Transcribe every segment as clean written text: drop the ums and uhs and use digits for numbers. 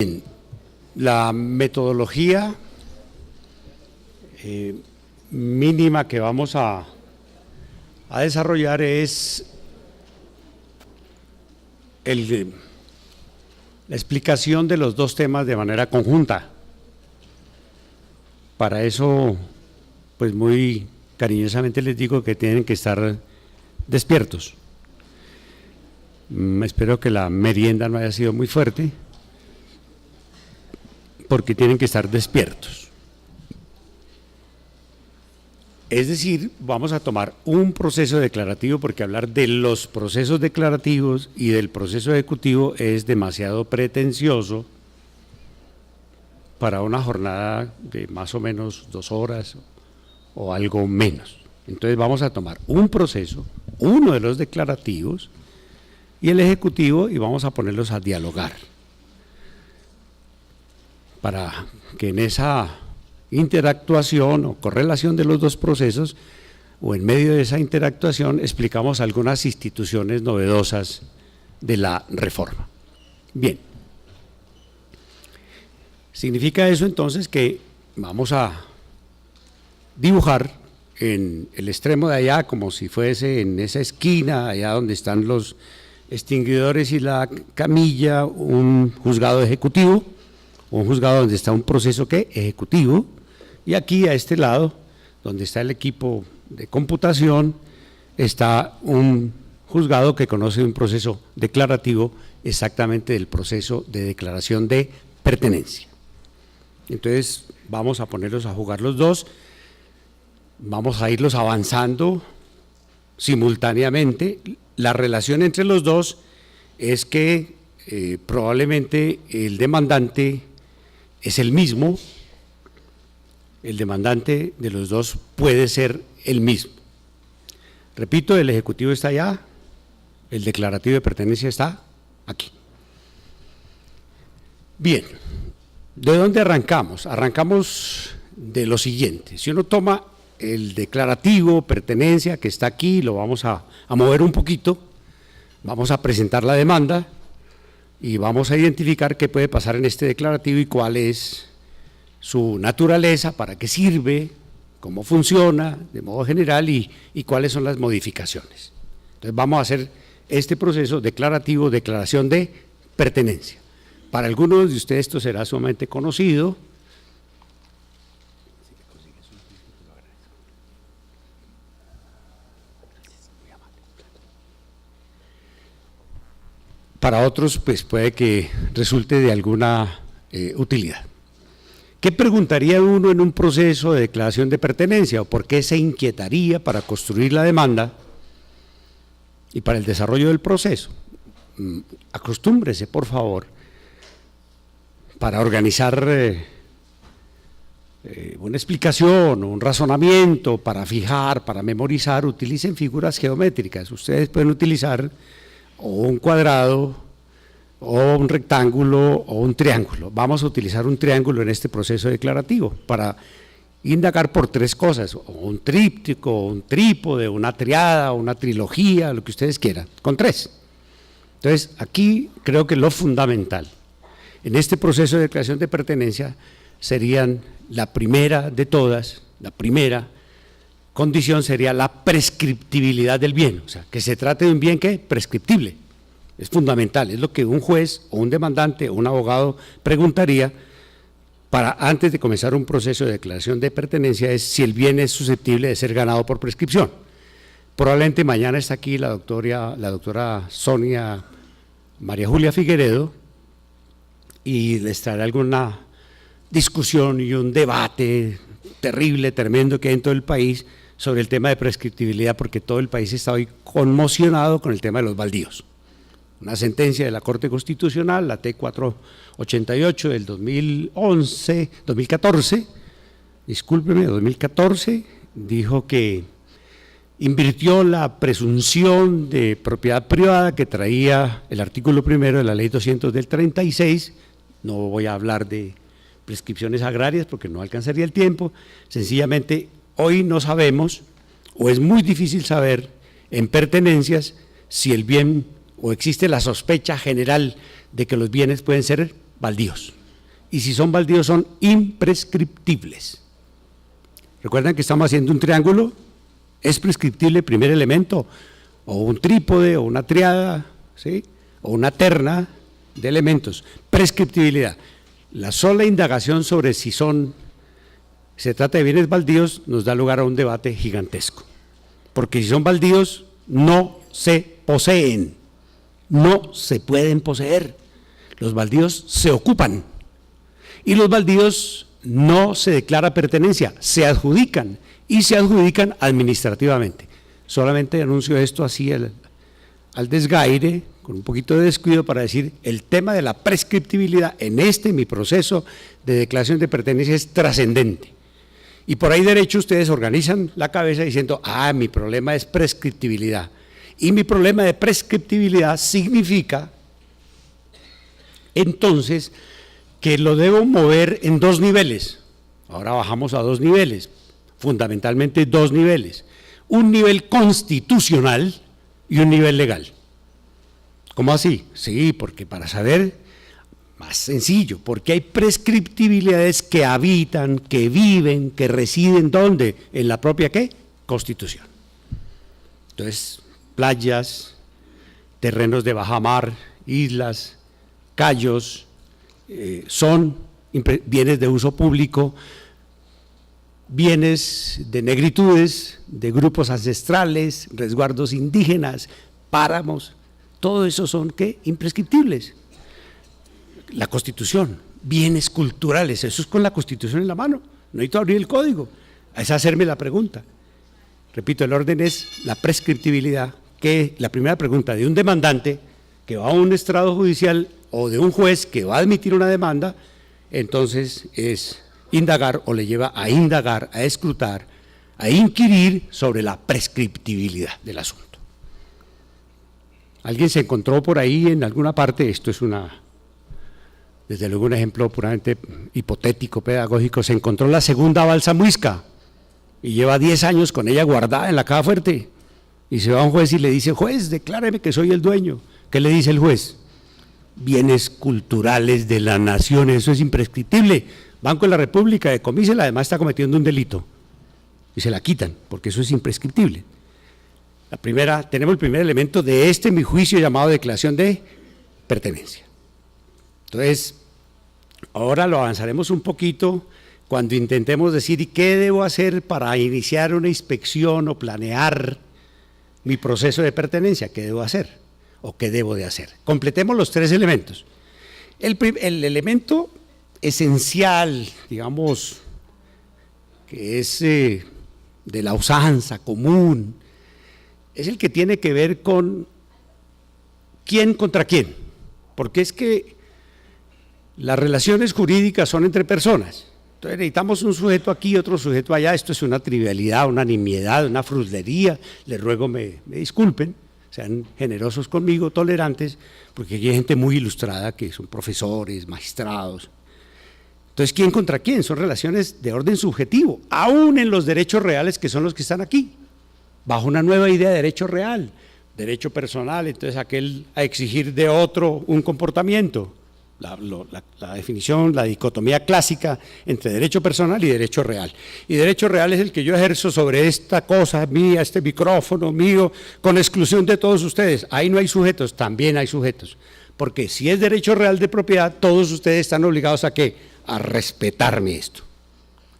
Bien, la metodología mínima que vamos a desarrollar es la explicación de los dos temas de manera conjunta. Para eso, pues muy cariñosamente les digo que tienen que estar despiertos. Espero que la merienda no haya sido muy fuerte, porque tienen que estar despiertos. Es decir, vamos a tomar un proceso declarativo, porque hablar de los procesos declarativos y del proceso ejecutivo es demasiado pretencioso para una jornada de más o menos 2 horas o algo menos. Entonces vamos a tomar un proceso, uno de los declarativos y el ejecutivo, y vamos a ponerlos a dialogar, para que en esa interactuación o correlación de los dos procesos, o en medio de esa interactuación, explicamos algunas instituciones novedosas de la reforma. Bien, significa eso entonces que vamos a dibujar en el extremo de allá, como si fuese en esa esquina, allá donde están los extinguidores y la camilla, un juzgado ejecutivo, un juzgado donde está un proceso ejecutivo, y aquí a este lado, donde está el equipo de computación, está un juzgado que conoce un proceso declarativo, exactamente del proceso de declaración de pertenencia. Entonces vamos a ponerlos a jugar los dos, vamos a irlos avanzando simultáneamente. La relación entre los dos es que probablemente el demandante es el mismo, el demandante de los dos puede ser el mismo. Repito, el ejecutivo está allá, el declarativo de pertenencia está aquí. Bien, ¿de dónde arrancamos? Arrancamos de lo siguiente: si uno toma el declarativo, pertenencia, que está aquí, lo vamos a mover un poquito, vamos a presentar la demanda y vamos a identificar qué puede pasar en este declarativo y cuál es su naturaleza, para qué sirve, cómo funciona de modo general y cuáles son las modificaciones. Entonces vamos a hacer este proceso declarativo, declaración de pertenencia. Para algunos de ustedes esto será sumamente conocido. Para otros, pues puede que resulte de alguna utilidad. ¿Qué preguntaría uno en un proceso de declaración de pertenencia, o por qué se inquietaría para construir la demanda y para el desarrollo del proceso? Acostúmbrese, por favor, para organizar una explicación o un razonamiento, para fijar, para memorizar, utilicen figuras geométricas. Ustedes pueden utilizar o un cuadrado, o un rectángulo, o un triángulo. Vamos a utilizar un triángulo en este proceso declarativo para indagar por 3 cosas: o un tríptico, o un trípode, una triada, una trilogía, lo que ustedes quieran, con 3. Entonces, aquí creo que lo fundamental en este proceso de declaración de pertenencia serían, la primera de todas, la primera condición sería la prescriptibilidad del bien, o sea, que se trate de un bien prescriptible. Es fundamental, es lo que un juez o un demandante o un abogado preguntaría antes de comenzar un proceso de declaración de pertenencia, es si el bien es susceptible de ser ganado por prescripción. Probablemente mañana está aquí la doctora Sonia María Julia Figueredo y les traerá alguna discusión y un debate terrible, tremendo que hay en todo el país sobre el tema de prescriptibilidad, porque todo el país está hoy conmocionado con el tema de los baldíos. Una sentencia de la Corte Constitucional, la T488 del 2014, dijo que invirtió la presunción de propiedad privada que traía el artículo 1 de la Ley 200 del 36, no voy a hablar de prescripciones agrarias porque no alcanzaría el tiempo, sencillamente hoy no sabemos, o es muy difícil saber en pertenencias, si el bien, o existe la sospecha general de que los bienes pueden ser baldíos. Y si son baldíos son imprescriptibles. ¿Recuerdan que estamos haciendo un triángulo? Es prescriptible el primer elemento, o un trípode, o una triada, ¿sí? O una terna de elementos. Prescriptibilidad. La sola indagación sobre si se trata de bienes baldíos nos da lugar a un debate gigantesco. Porque si son baldíos, no se poseen, no se pueden poseer. Los baldíos se ocupan y los baldíos no se declara pertenencia, se adjudican y se adjudican administrativamente. Solamente anuncio esto así al desgaire, con un poquito de descuido para decir el tema de la prescriptibilidad en mi proceso de declaración de pertenencia es trascendente. Y por ahí derecho ustedes organizan la cabeza diciendo, mi problema es prescriptibilidad. Y mi problema de prescriptibilidad significa, entonces, que lo debo mover en 2 niveles. Ahora bajamos a 2 niveles, fundamentalmente 2 niveles. Un nivel constitucional y un nivel legal. ¿Cómo así? Sí, porque para saber, más sencillo, porque hay prescriptibilidades que habitan, que viven, que residen, ¿dónde? En la propia, ¿qué? Constitución. Entonces, playas, terrenos de bajamar, islas, cayos, son bienes de uso público, bienes de negritudes, de grupos ancestrales, resguardos indígenas, páramos, todo eso son, ¿qué? Imprescriptibles. La Constitución, bienes culturales, eso es con la Constitución en la mano, no necesito abrir el código, es hacerme la pregunta. Repito, el orden es la prescriptibilidad, que la primera pregunta de un demandante que va a un estrado judicial o de un juez que va a admitir una demanda, entonces es indagar o le lleva a indagar, a escrutar, a inquirir sobre la prescriptibilidad del asunto. ¿Alguien se encontró por ahí en alguna parte? Esto es desde luego un ejemplo puramente hipotético, pedagógico. Se encontró la segunda balsa Muisca y lleva 10 años con ella guardada en la caja fuerte. Y se va a un juez y le dice, juez, decláreme que soy el dueño. ¿Qué le dice el juez? Bienes culturales de la nación, eso es imprescriptible. Banco de la República, decomísela, además está cometiendo un delito. Y se la quitan, porque eso es imprescriptible. Tenemos el primer elemento de mi juicio llamado declaración de pertenencia. Entonces, ahora lo avanzaremos un poquito cuando intentemos decir, ¿y qué debo hacer para iniciar una inspección o planear mi proceso de pertenencia? ¿Qué debo hacer o qué debo de hacer? Completemos los 3 elementos. El elemento esencial, digamos, que es de la usanza común, es el que tiene que ver con quién contra quién, porque es que las relaciones jurídicas son entre personas. Entonces necesitamos un sujeto aquí, otro sujeto allá. Esto es una trivialidad, una nimiedad, una fruslería. Les ruego me disculpen, sean generosos conmigo, tolerantes, porque aquí hay gente muy ilustrada que son profesores, magistrados. Entonces, ¿quién contra quién? Son relaciones de orden subjetivo, aún en los derechos reales que son los que están aquí, bajo una nueva idea de derecho real, derecho personal. Entonces aquel a exigir de otro un comportamiento. La definición, la dicotomía clásica entre derecho personal y derecho real. Y derecho real es el que yo ejerzo sobre esta cosa mía, este micrófono mío, con exclusión de todos ustedes. Ahí no hay sujetos, también hay sujetos. Porque si es derecho real de propiedad, todos ustedes están obligados ¿a qué? A respetarme esto.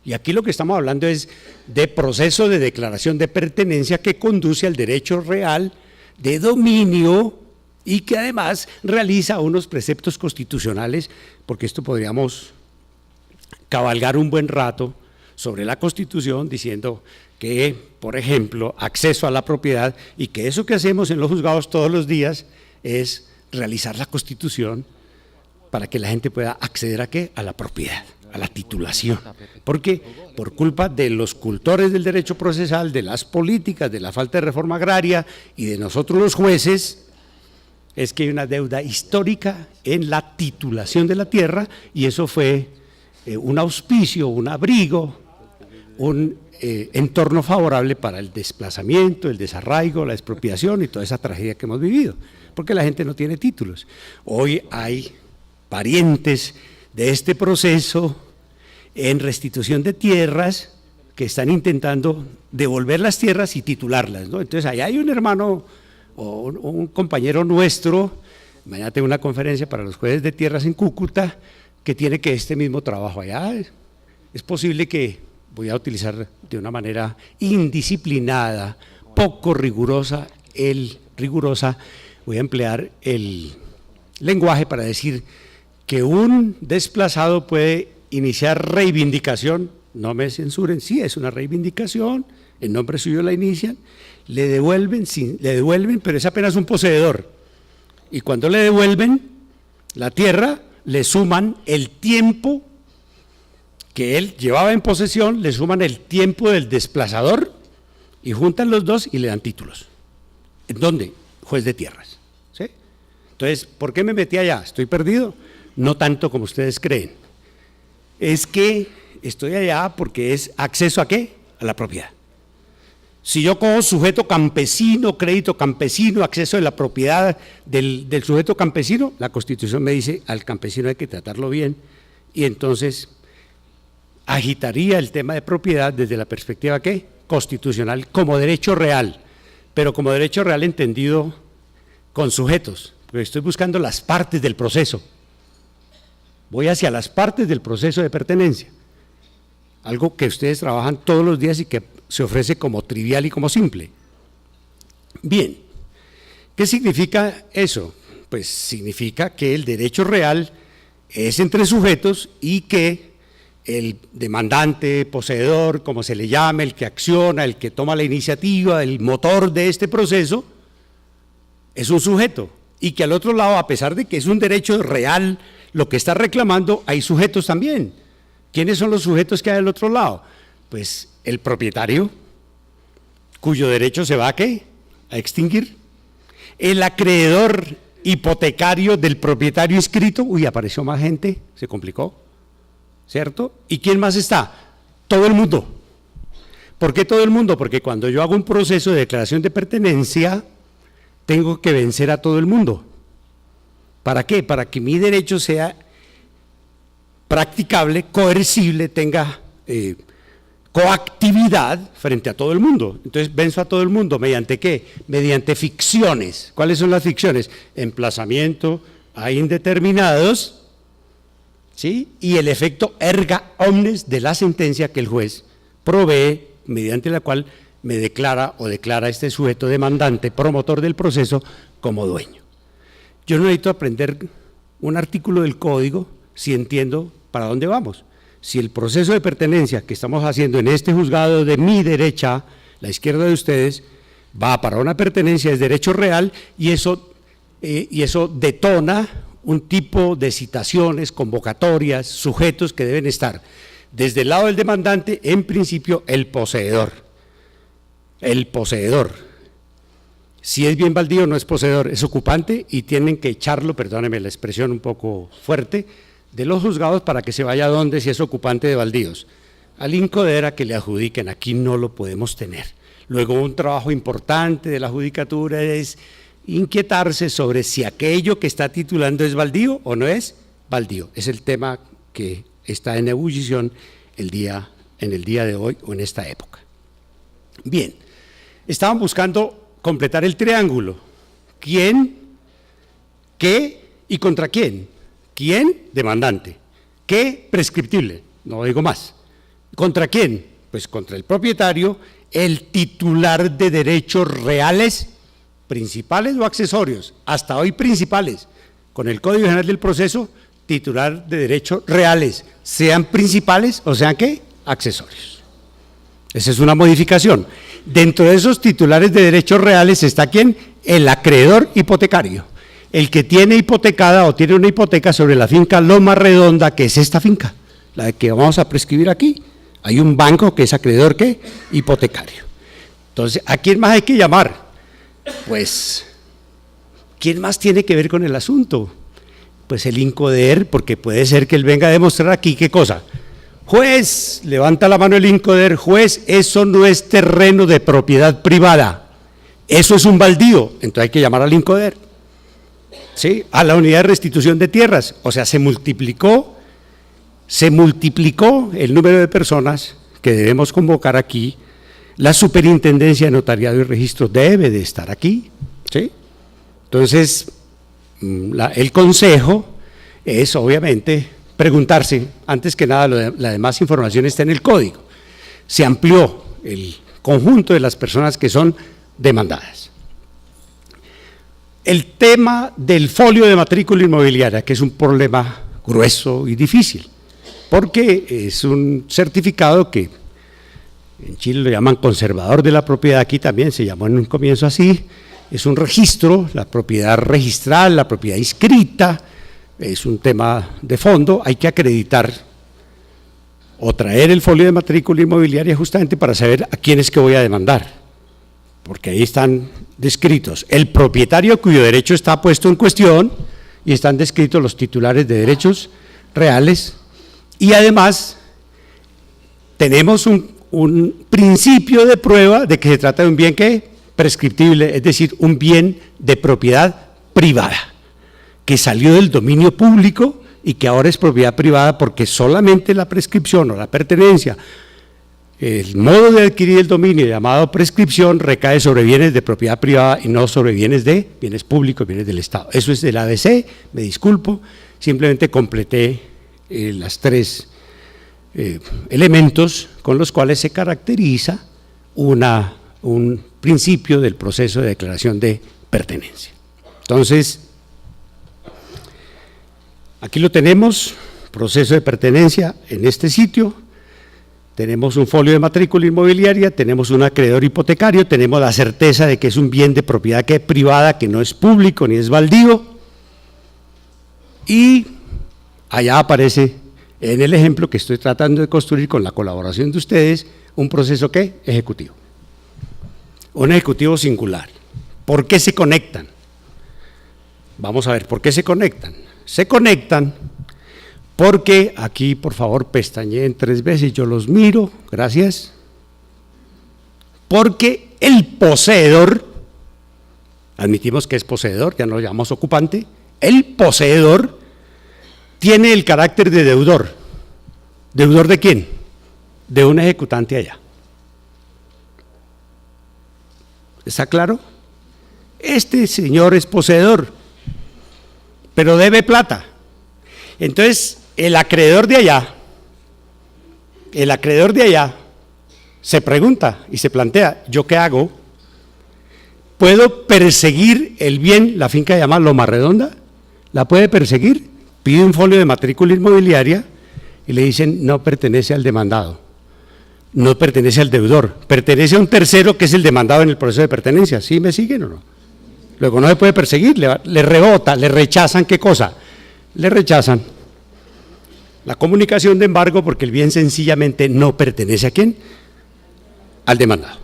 Y aquí lo que estamos hablando es de proceso de declaración de pertenencia que conduce al derecho real de dominio y que además realiza unos preceptos constitucionales, porque esto podríamos cabalgar un buen rato sobre la Constitución diciendo que, por ejemplo, acceso a la propiedad, y que eso que hacemos en los juzgados todos los días es realizar la Constitución para que la gente pueda acceder ¿a qué? A la propiedad, a la titulación, porque por culpa de los cultores del derecho procesal, de las políticas, de la falta de reforma agraria y de nosotros los jueces, es que hay una deuda histórica en la titulación de la tierra, y eso fue un auspicio, un abrigo, un entorno favorable para el desplazamiento, el desarraigo, la expropiación y toda esa tragedia que hemos vivido, porque la gente no tiene títulos. Hoy hay parientes de este proceso en restitución de tierras que están intentando devolver las tierras y titularlas, ¿no? Entonces, allá hay un hermano o un compañero nuestro, mañana tengo una conferencia para los jueces de tierras en Cúcuta, que tiene que este mismo trabajo allá. Es posible que voy a utilizar de una manera indisciplinada, poco rigurosa, voy a emplear el lenguaje para decir que un desplazado puede iniciar reivindicación, no me censuren, sí es una reivindicación, en nombre suyo la inician, le devuelven, pero es apenas un poseedor, y cuando le devuelven la tierra, le suman el tiempo que él llevaba en posesión, le suman el tiempo del desplazador, y juntan los dos y le dan títulos. ¿En dónde? Juez de tierras. ¿Sí? Entonces, ¿por qué me metí allá? ¿Estoy perdido? No tanto como ustedes creen. Es que estoy allá porque es acceso ¿a qué? A la propiedad. Si yo cojo sujeto campesino, crédito campesino, acceso de la propiedad del sujeto campesino, la Constitución me dice al campesino hay que tratarlo bien, y entonces agitaría el tema de propiedad desde la perspectiva ¿qué? Constitucional, como derecho real, pero como derecho real entendido con sujetos, porque estoy buscando las partes del proceso. Voy hacia las partes del proceso de pertenencia, algo que ustedes trabajan todos los días y que se ofrece como trivial y como simple. Bien, ¿qué significa eso? Pues significa que el derecho real es entre sujetos y que el demandante, poseedor, como se le llame, el que acciona, el que toma la iniciativa, el motor de este proceso, es un sujeto, y que al otro lado, a pesar de que es un derecho real, lo que está reclamando, hay sujetos también. ¿Quiénes son los sujetos que hay al otro lado? Pues el propietario, cuyo derecho se va ¿a qué? A extinguir. El acreedor hipotecario del propietario inscrito, uy, apareció más gente, se complicó, ¿cierto? ¿Y quién más está? Todo el mundo. ¿Por qué todo el mundo? Porque cuando yo hago un proceso de declaración de pertenencia, tengo que vencer a todo el mundo. ¿Para qué? Para que mi derecho sea practicable, coercible, tenga coactividad frente a todo el mundo. Entonces venzo a todo el mundo, ¿mediante qué? Mediante ficciones. ¿Cuáles son las ficciones? Emplazamiento a indeterminados, ¿sí? Y el efecto erga omnes de la sentencia que el juez provee, mediante la cual me declara o declara este sujeto demandante, promotor del proceso, como dueño. Yo no necesito aprender un artículo del código si entiendo para dónde vamos. Si el proceso de pertenencia que estamos haciendo en este juzgado de mi derecha, la izquierda de ustedes, va para una pertenencia, es derecho real, y eso detona un tipo de citaciones, convocatorias, sujetos que deben estar desde el lado del demandante, en principio, el poseedor. El poseedor. Si es bien baldío, no es poseedor, es ocupante, y tienen que echarlo, perdónenme la expresión un poco fuerte, de los juzgados para que se vaya a donde si es ocupante de baldíos. Al INCODER a que le adjudiquen, aquí no lo podemos tener. Luego un trabajo importante de la judicatura es inquietarse sobre si aquello que está titulando es baldío o no es baldío. Es el tema que está en ebullición en el día de hoy o en esta época. Bien, estaban buscando completar el triángulo. ¿Quién? ¿Qué? ¿Y contra quién? ¿Quién? Demandante. ¿Qué? Prescriptible. No digo más. ¿Contra quién? Pues contra el propietario, el titular de derechos reales, principales o accesorios, hasta hoy principales. Con el Código General del Proceso, titular de derechos reales, sean principales o sean ¿qué? Accesorios. Esa es una modificación. Dentro de esos titulares de derechos reales está ¿quién? El acreedor hipotecario. El que tiene hipotecada o tiene una hipoteca sobre la finca Loma Redonda, que es esta finca, la que vamos a prescribir aquí. Hay un banco que es acreedor, ¿qué? Hipotecario. Entonces, ¿a quién más hay que llamar? Pues, ¿quién más tiene que ver con el asunto? Pues el INCODER, porque puede ser que él venga a demostrar aquí, ¿qué cosa? Juez, levanta la mano el INCODER, juez, eso no es terreno de propiedad privada, eso es un baldío, entonces hay que llamar al INCODER. ¿sí?, a la unidad de restitución de tierras. O sea, se multiplicó el número de personas que debemos convocar aquí. La Superintendencia de Notariado y Registro debe de estar aquí, ¿sí? Entonces, el consejo es obviamente preguntarse, antes que nada, la demás información está en el código. Se amplió el conjunto de las personas que son demandadas. El tema del folio de matrícula inmobiliaria, que es un problema grueso y difícil, porque es un certificado que en Chile lo llaman conservador de la propiedad, aquí también se llamó en un comienzo así, es un registro, la propiedad registral, la propiedad inscrita, es un tema de fondo, hay que acreditar o traer el folio de matrícula inmobiliaria justamente para saber a quién es que voy a demandar, porque ahí están descritos el propietario cuyo derecho está puesto en cuestión y están descritos los titulares de derechos reales y además tenemos un principio de prueba de que se trata de un bien que prescriptible, es decir, un bien de propiedad privada, que salió del dominio público y que ahora es propiedad privada porque solamente la prescripción o la pertenencia, el modo de adquirir el dominio llamado prescripción recae sobre bienes de propiedad privada y no sobre bienes públicos, bienes del Estado. Eso es del ABC, me disculpo, simplemente completé las tres elementos con los cuales se caracteriza un principio del proceso de declaración de pertenencia. Entonces, aquí lo tenemos, proceso de pertenencia en este sitio, tenemos un folio de matrícula inmobiliaria, tenemos un acreedor hipotecario, tenemos la certeza de que es un bien de propiedad que es privada, que no es público ni es baldío, y allá aparece en el ejemplo que estoy tratando de construir con la colaboración de ustedes, un proceso ¿qué? Ejecutivo. Un ejecutivo singular. ¿Por qué se conectan? Vamos a ver, ¿por qué se conectan? Se conectan porque, aquí por favor pestañeen 3 veces, yo los miro, gracias, porque el poseedor, admitimos que es poseedor, ya no lo llamamos ocupante, el poseedor tiene el carácter de deudor. ¿Deudor de quién? De un ejecutante allá. ¿Está claro? Este señor es poseedor, pero debe plata. Entonces, el acreedor de allá se pregunta y se plantea, ¿yo qué hago? ¿Puedo perseguir el bien, la finca llamada Loma Redonda? ¿La puede perseguir? Pide un folio de matrícula inmobiliaria y le dicen, no pertenece al demandado, no pertenece al deudor, pertenece a un tercero que es el demandado en el proceso de pertenencia. ¿Sí me siguen o no? Luego no se puede perseguir, le rebota, le rechazan, ¿qué cosa? Le rechazan la comunicación de embargo porque el bien sencillamente no pertenece ¿a quién? Al demandado.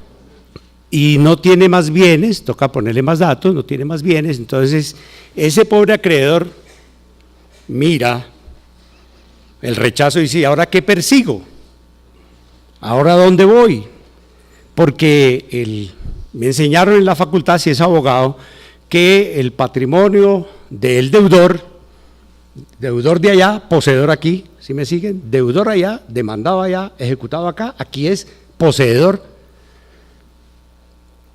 Y no tiene más bienes, toca ponerle más datos, no tiene más bienes, entonces ese pobre acreedor mira el rechazo y dice, ¿ahora qué persigo? ¿Ahora dónde voy? Porque me enseñaron en la facultad, si es abogado, que el patrimonio del deudor de allá, poseedor aquí, ¿sí me siguen? Deudor allá, demandado allá, ejecutado acá, aquí es poseedor.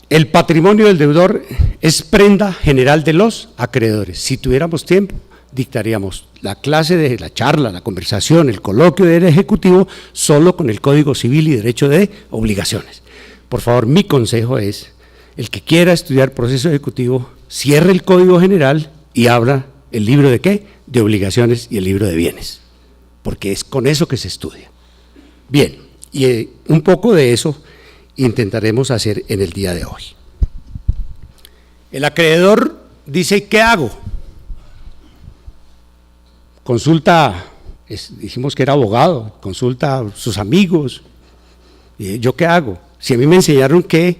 El patrimonio del deudor es prenda general de los acreedores. Si tuviéramos tiempo, dictaríamos la clase de la charla, la conversación, el coloquio del ejecutivo solo con el Código Civil y Derecho de Obligaciones. Por favor, mi consejo es, el que quiera estudiar proceso ejecutivo, cierre el Código General y abra el libro de ¿qué? De obligaciones y el libro de bienes, porque es con eso que se estudia. Bien, y un poco de eso intentaremos hacer en el día de hoy. El acreedor dice, ¿qué hago? Consulta, dijimos que era abogado, consulta a sus amigos, ¿yo qué hago? Si a mí me enseñaron que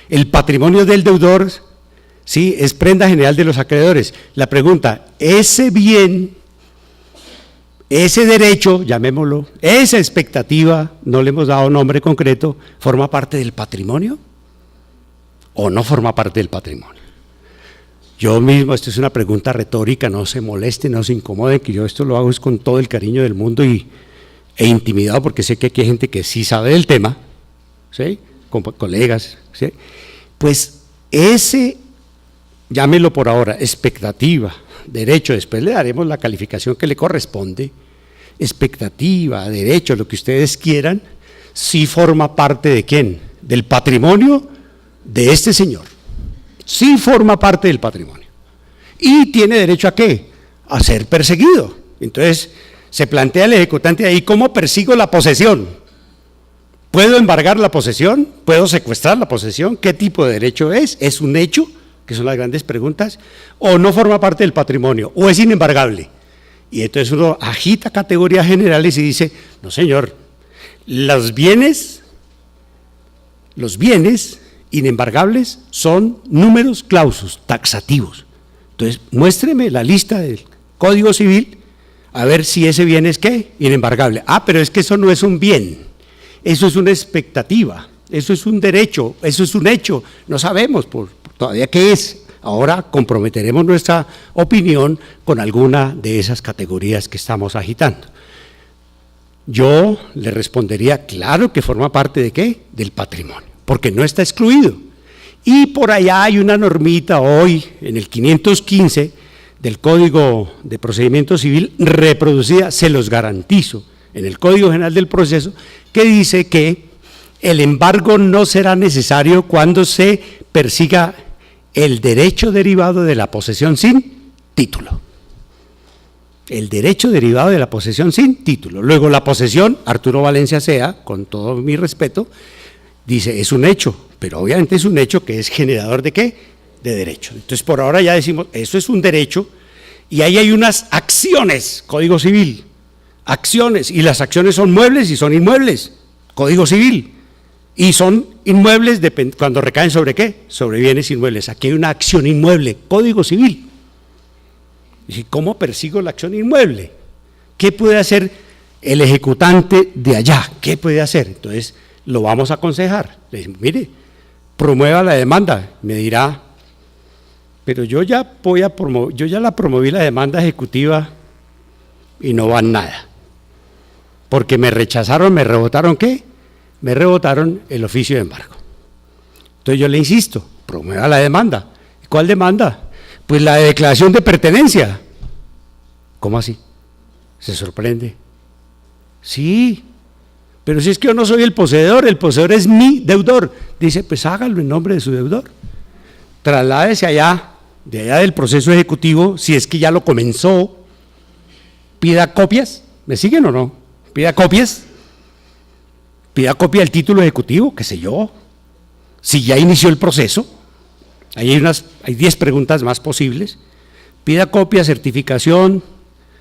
el patrimonio del deudor, sí, es prenda general de los acreedores. La pregunta, ese bien, ese derecho, llamémoslo, esa expectativa, no le hemos dado nombre concreto, ¿forma parte del patrimonio o no forma parte del patrimonio? Yo mismo, esto es una pregunta retórica, no se molesten, no se incomoden, que yo esto lo hago es con todo el cariño del mundo e intimidado, porque sé que aquí hay gente que sí sabe del tema, ¿sí? Colegas, ¿sí? Pues ese, llámelo por ahora, expectativa, derecho, después le daremos la calificación que le corresponde, expectativa, derecho, lo que ustedes quieran, sí forma parte ¿de quién? Del patrimonio de este señor. Sí forma parte del patrimonio. ¿Y tiene derecho a qué? A ser perseguido. Entonces, se plantea el ejecutante ahí, ¿cómo persigo la posesión? ¿Puedo embargar la posesión? ¿Puedo secuestrar la posesión? ¿Qué tipo de derecho es? ¿Es un hecho? Que son las grandes preguntas. ¿O no forma parte del patrimonio? ¿O es inembargable? Y entonces uno agita categorías generales y dice, no señor, los bienes inembargables son números clausus, taxativos. Entonces, muéstreme la lista del Código Civil a ver si ese bien es ¿qué? Inembargable. Ah, pero es que eso no es un bien, eso es una expectativa, eso es un derecho, eso es un hecho, no sabemos todavía qué es. Ahora comprometeremos nuestra opinión con alguna de esas categorías que estamos agitando. Yo le respondería, claro que forma parte ¿de qué? Del patrimonio, porque no está excluido. Y por allá hay una normita hoy, en el 515 del Código de Procedimiento Civil, reproducida, se los garantizo, en el Código General del Proceso, que dice que el embargo no será necesario cuando se persiga el derecho derivado de la posesión sin título. El derecho derivado de la posesión sin título. Luego la posesión, Arturo Valencia Sea, con todo mi respeto, dice, es un hecho, pero obviamente es un hecho que es generador ¿de qué? De derecho. Entonces por ahora ya decimos, eso es un derecho, y ahí hay unas acciones, Código Civil, acciones, y las acciones son muebles y son inmuebles, Código Civil, y son inmuebles cuando recaen sobre qué? Sobre bienes inmuebles. Aquí hay una acción inmueble, Código Civil. ¿Y cómo persigo la acción inmueble? ¿Qué puede hacer el ejecutante de allá? ¿Qué puede hacer? Entonces, lo vamos a aconsejar. Le decimos, mire, promueva la demanda. Me dirá, pero yo ya la promoví la demanda ejecutiva y no va nada. Porque me rechazaron, me rebotaron, ¿qué? Me rebotaron el oficio de embargo. Entonces yo le insisto, promueva la demanda. ¿Cuál demanda? Pues la de declaración de pertenencia. ¿Cómo así? ¿Se sorprende? Sí, pero si es que yo no soy el poseedor es mi deudor. Dice, pues hágalo en nombre de su deudor. Trasládese allá, de allá del proceso ejecutivo, si es que ya lo comenzó, pida copias, ¿me siguen o no? Pida copias del título ejecutivo, qué sé yo, si ya inició el proceso. Ahí hay 10 preguntas más posibles. Pida copia, certificación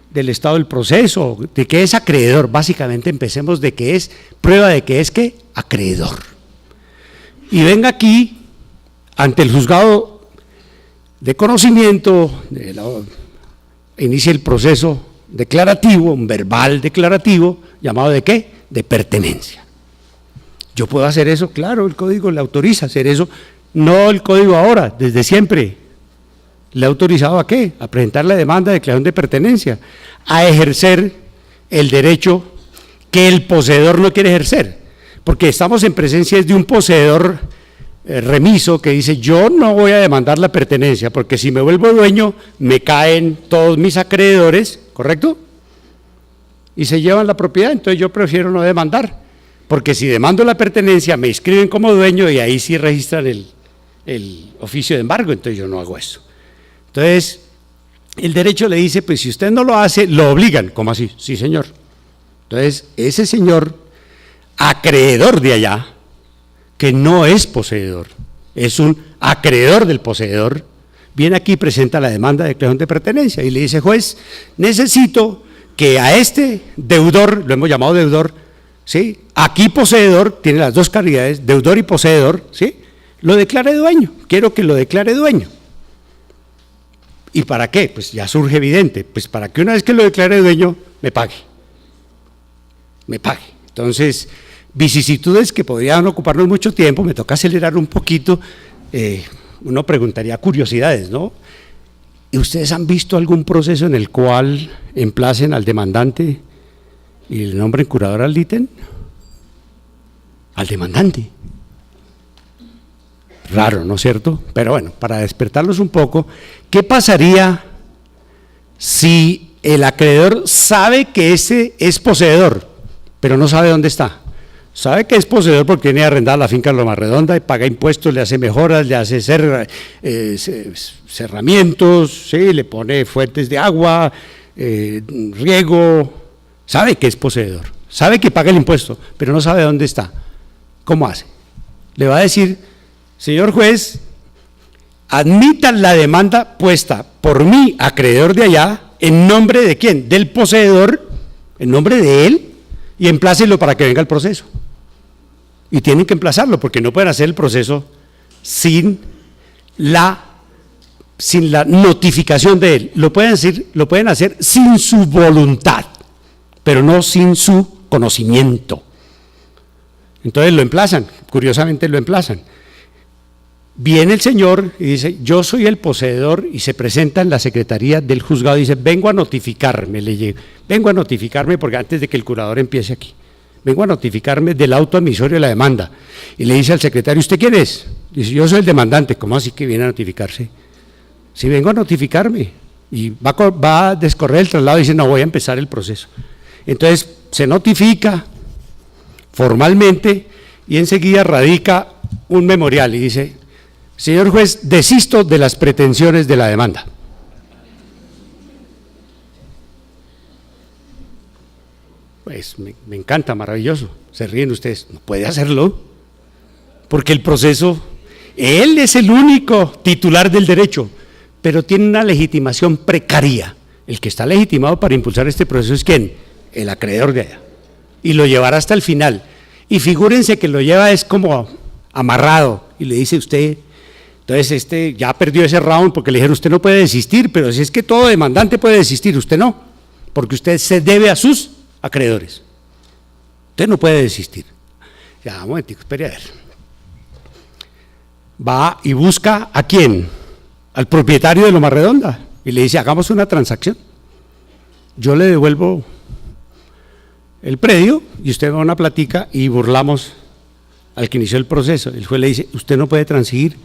del estado del proceso, de que es acreedor. Básicamente empecemos de que es, prueba de que es ¿qué? Acreedor. Y venga aquí, ante el juzgado de conocimiento, inicia el proceso declarativo, un verbal declarativo, llamado ¿de qué? De pertenencia. ¿Yo puedo hacer eso? Claro, el código le autoriza a hacer eso. No el código ahora, desde siempre. ¿Le ha autorizado a qué? A presentar la demanda de declaración de pertenencia, a ejercer el derecho que el poseedor no quiere ejercer, porque estamos en presencia de un poseedor remiso que dice, yo no voy a demandar la pertenencia, porque si me vuelvo dueño, me caen todos mis acreedores, ¿correcto? Y se llevan la propiedad, entonces yo prefiero no demandar, porque si demando la pertenencia, me inscriben como dueño y ahí sí registran el oficio de embargo, entonces yo no hago eso. Entonces, el derecho le dice, pues si usted no lo hace, lo obligan. ¿Cómo así? Sí, señor. Entonces, ese señor, acreedor de allá, que no es poseedor, es un acreedor del poseedor, viene aquí y presenta la demanda de declaración de pertenencia y le dice, juez, necesito que a este deudor, lo hemos llamado deudor, ¿sí? Aquí poseedor, tiene las dos calidades, deudor y poseedor, ¿sí? Lo declare dueño, quiero que lo declare dueño. ¿Y para qué? Pues ya surge evidente, pues para que una vez que lo declare dueño, me pague. Entonces, vicisitudes que podrían ocuparnos mucho tiempo, me toca acelerar un poquito, uno preguntaría curiosidades, ¿no? ¿Y ustedes han visto algún proceso en el cual emplacen al demandante y le nombren curador al ítem? Al demandante. Raro, ¿no es cierto? Pero bueno, para despertarlos un poco, ¿qué pasaría si el acreedor sabe que ese es poseedor, pero no sabe dónde está? Sabe que es poseedor porque tiene arrendada la finca Loma Redonda y paga impuestos, le hace mejoras, le hace cerramientos, ¿sí? Le pone fuentes de agua, riego, sabe que es poseedor, sabe que paga el impuesto, pero no sabe dónde está. ¿Cómo hace? Le va a decir: señor juez, admitan la demanda puesta por mí, acreedor de allá, ¿en nombre de quién? Del poseedor, en nombre de él, y emplácelo para que venga el proceso. Y tienen que emplazarlo, porque no pueden hacer el proceso sin la notificación de él. Lo pueden hacer sin su voluntad, pero no sin su conocimiento. Entonces lo emplazan, curiosamente lo emplazan. Viene el señor y dice: yo soy el poseedor, y se presenta en la secretaría del juzgado y dice: vengo a notificarme, vengo a notificarme porque antes de que el curador empiece aquí, vengo a notificarme del auto admisorio de la demanda. Y le dice al secretario: ¿usted quién es? Dice: yo soy el demandante. ¿Cómo así que viene a notificarse? Sí, vengo a notificarme. Y va a descorrer el traslado y dice: no, voy a empezar el proceso. Entonces se notifica formalmente y enseguida radica un memorial y dice: señor juez, desisto de las pretensiones de la demanda. Pues me encanta, maravilloso. Se ríen ustedes. No puede hacerlo, porque el proceso, él es el único titular del derecho, pero tiene una legitimación precaria. El que está legitimado para impulsar este proceso es ¿quién? El acreedor de allá. Y lo llevará hasta el final. Y figúrense que lo lleva es como amarrado y le dice: usted, entonces ya perdió ese round porque le dijeron: usted no puede desistir, pero si es que todo demandante puede desistir, usted no, porque usted se debe a sus acreedores. Usted no puede desistir. Ya, un momentico, espere a ver. Va y busca ¿a quién? Al propietario de Loma Redonda y le dice: hagamos una transacción. Yo le devuelvo el predio y usted va a una platica y burlamos al que inició el proceso. El juez le dice: usted no puede transigir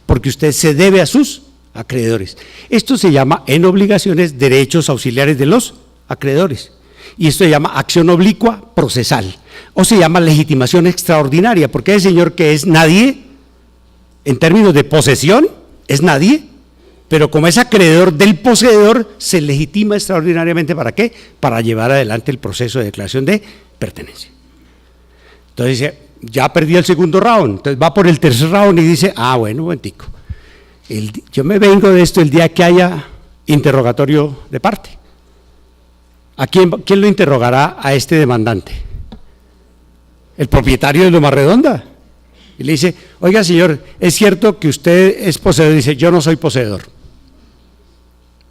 porque usted se debe a sus acreedores. Esto se llama en obligaciones derechos auxiliares de los acreedores. Y esto se llama acción oblicua procesal, o se llama legitimación extraordinaria, porque el señor que es nadie, en términos de posesión, es nadie, pero como es acreedor del poseedor, se legitima extraordinariamente. ¿Para qué? Para llevar adelante el proceso de declaración de pertenencia. Entonces dice: ya perdí el segundo round, entonces va por el tercer round y dice: bueno, un momentico, yo me vengo de esto el día que haya interrogatorio de parte. ¿A quién lo interrogará a este demandante? El propietario de Loma Redonda. Y le dice: oiga señor, ¿es cierto que usted es poseedor? Dice: yo no soy poseedor.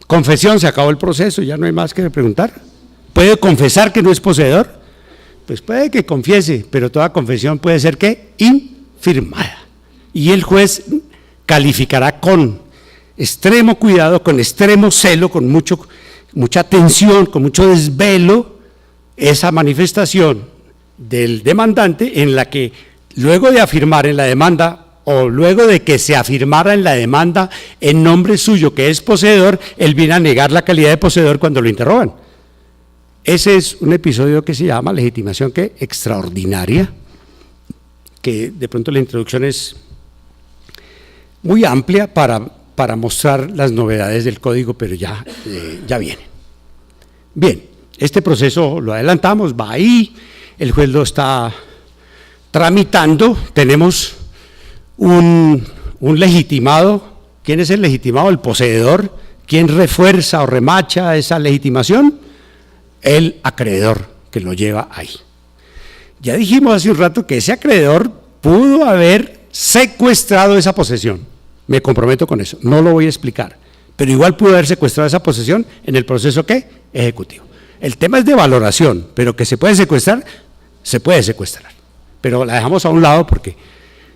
Confesión, se acabó el proceso, ya no hay más que preguntar. ¿Puede confesar que no es poseedor? Pues puede que confiese, pero toda confesión puede ser ¿qué? Infirmada. Y el juez calificará con extremo cuidado, con extremo celo, con mucha atención, con mucho desvelo, esa manifestación del demandante, en la que luego de afirmar en la demanda, o luego de que se afirmara en la demanda en nombre suyo que es poseedor, él viene a negar la calidad de poseedor cuando lo interrogan. Ese es un episodio que se llama legitimación extraordinaria, que de pronto la introducción es muy amplia para mostrar las novedades del código, pero ya viene. Bien, este proceso lo adelantamos, va ahí, el juez lo está tramitando, tenemos un legitimado. ¿Quién es el legitimado? El poseedor. ¿Quién refuerza o remacha esa legitimación? El acreedor que lo lleva ahí. Ya dijimos hace un rato que ese acreedor pudo haber secuestrado esa posesión. Me comprometo con eso, no lo voy a explicar, pero igual pudo haber secuestrado esa posesión en el proceso ¿qué? Ejecutivo. El tema es de valoración, pero que se puede secuestrar, pero la dejamos a un lado porque,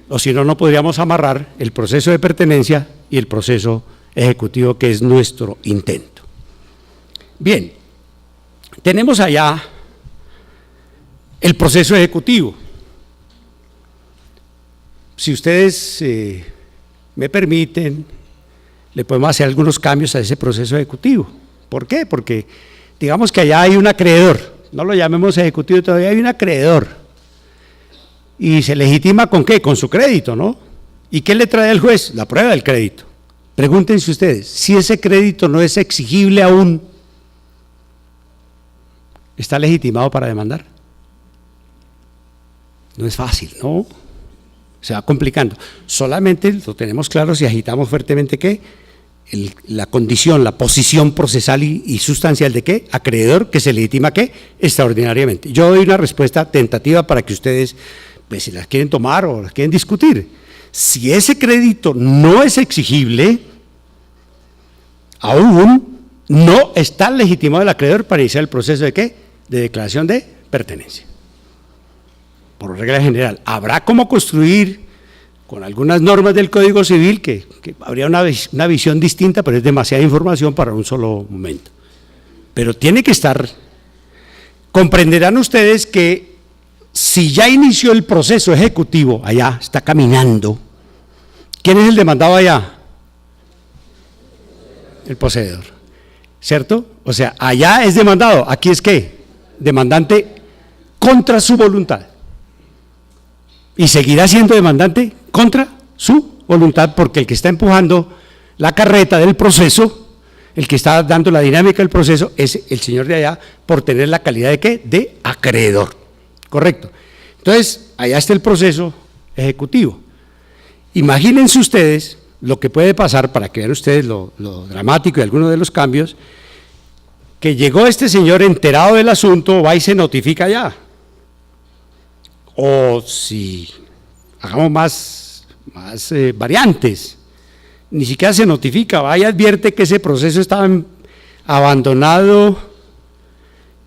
o si no, no podríamos amarrar el proceso de pertenencia y el proceso ejecutivo, que es nuestro intento. Bien, tenemos allá el proceso ejecutivo. Si ustedes me permiten, le podemos hacer algunos cambios a ese proceso ejecutivo. ¿Por qué? Porque digamos que allá hay un acreedor, no lo llamemos ejecutivo todavía, hay un acreedor. ¿Y se legitima con qué? Con su crédito, ¿no? ¿Y qué le trae al juez? La prueba del crédito. Pregúntense ustedes, si ese crédito no es exigible aún, ¿está legitimado para demandar? No es fácil, ¿no? Se va complicando. Solamente lo tenemos claro si agitamos fuertemente ¿qué? La condición, la posición procesal y sustancial de ¿qué? Acreedor, que se legitima ¿qué? Extraordinariamente. Yo doy una respuesta tentativa para que ustedes, pues, si las quieren tomar o las quieren discutir. Si ese crédito no es exigible, aún no está legitimado el acreedor para iniciar el proceso de ¿qué? De declaración de pertenencia. Por regla general, habrá cómo construir con algunas normas del Código Civil que habría una visión distinta, pero es demasiada información para un solo momento. Pero tiene que estar, comprenderán ustedes que si ya inició el proceso ejecutivo, allá está caminando, ¿quién es el demandado allá? El poseedor, ¿cierto? O sea, allá es demandado, aquí es ¿qué? Demandante contra su voluntad. Y seguirá siendo demandante contra su voluntad, porque el que está empujando la carreta del proceso, el que está dando la dinámica del proceso, es el señor de allá por tener la calidad de ¿qué? De acreedor, ¿correcto? Entonces, allá está el proceso ejecutivo. Imagínense ustedes lo que puede pasar, para que vean ustedes lo dramático de algunos de los cambios, que llegó este señor enterado del asunto, va y se notifica allá. O si hagamos más variantes, ni siquiera se notifica, va y advierte que ese proceso estaba abandonado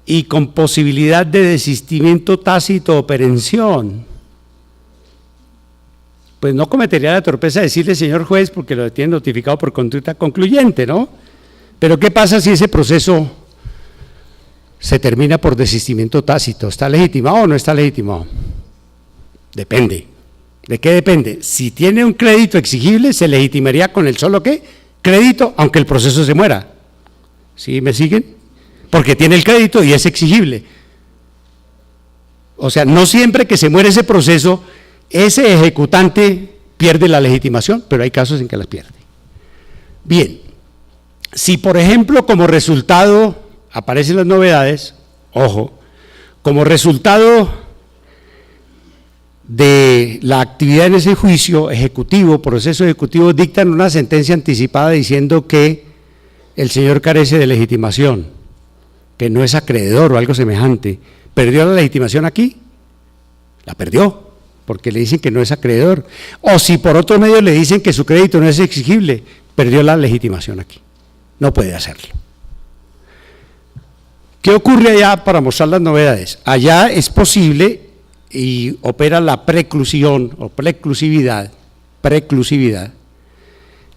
y con posibilidad de desistimiento tácito o perención. Pues no cometería la torpeza de decirle, señor juez, porque lo tiene notificado por conducta concluyente, ¿no? Pero ¿qué pasa si ese proceso se termina por desistimiento tácito? ¿Está legitimado o no está legitimado? Depende. ¿De qué depende? Si tiene un crédito exigible, se legitimaría con el solo ¿qué? Crédito, aunque el proceso se muera. ¿Sí me siguen? Porque tiene el crédito y es exigible. O sea, no siempre que se muere ese proceso, ese ejecutante pierde la legitimación, pero hay casos en que las pierde. Bien, si por ejemplo como resultado, aparecen las novedades, ojo, como resultado de la actividad en ese juicio ejecutivo, proceso ejecutivo, dictan una sentencia anticipada diciendo que el señor carece de legitimación, que no es acreedor o algo semejante. ¿Perdió la legitimación aquí? La perdió, porque le dicen que no es acreedor. O si por otro medio le dicen que su crédito no es exigible, perdió la legitimación aquí. No puede hacerlo. ¿Qué ocurre allá para mostrar las novedades? Allá es posible y opera la preclusión o preclusividad.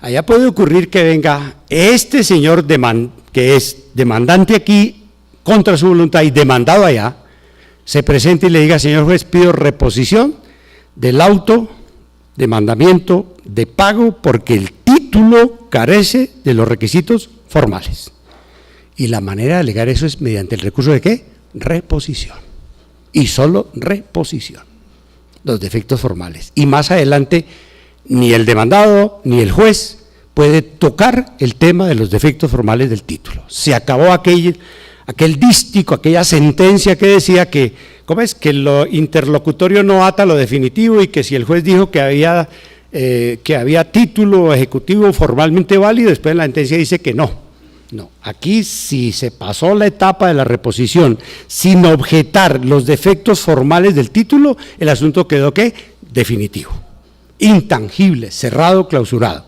Allá puede ocurrir que venga este señor que es demandante aquí contra su voluntad y demandado allá, se presente y le diga, señor juez, pido reposición del auto de mandamiento de pago porque el título carece de los requisitos formales. Y la manera de alegar eso es mediante el recurso de ¿qué? Reposición. Y solo reposición. Los defectos formales. Y más adelante, ni el demandado ni el juez puede tocar el tema de los defectos formales del título. Se acabó aquel dístico, aquella sentencia que decía que, ¿cómo es? Que lo interlocutorio no ata lo definitivo y que si el juez dijo que había título ejecutivo formalmente válido, después la sentencia dice que no. No, aquí si se pasó la etapa de la reposición sin objetar los defectos formales del título, el asunto quedó ¿qué? Definitivo, intangible, cerrado, clausurado.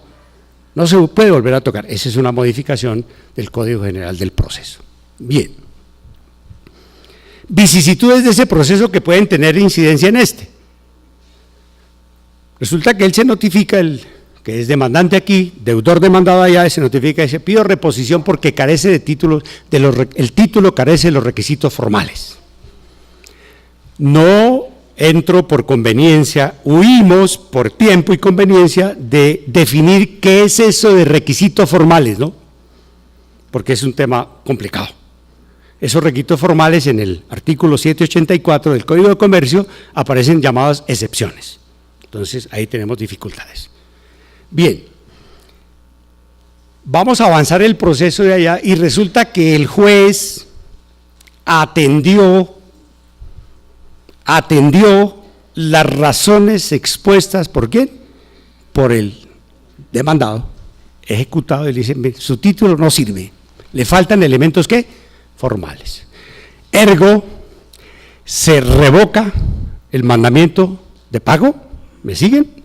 No se puede volver a tocar. Esa es una modificación del Código General del Proceso. Bien. Vicisitudes de ese proceso que pueden tener incidencia en este. Resulta que él se notifica, el que es demandante aquí, deudor demandado allá, se notifica y dice, pido reposición porque carece de títulos, el título carece de los requisitos formales. No entro por conveniencia, huimos por tiempo y conveniencia de definir qué es eso de requisitos formales, ¿no? Porque es un tema complicado. Esos requisitos formales en el artículo 784 del Código de Comercio aparecen llamadas excepciones. Entonces, ahí tenemos dificultades. Bien, vamos a avanzar el proceso de allá y resulta que el juez atendió las razones expuestas, ¿por quién? Por el demandado, ejecutado, y le dice, su título no sirve, le faltan elementos, ¿qué? Formales. Ergo, se revoca el mandamiento de pago, ¿me siguen?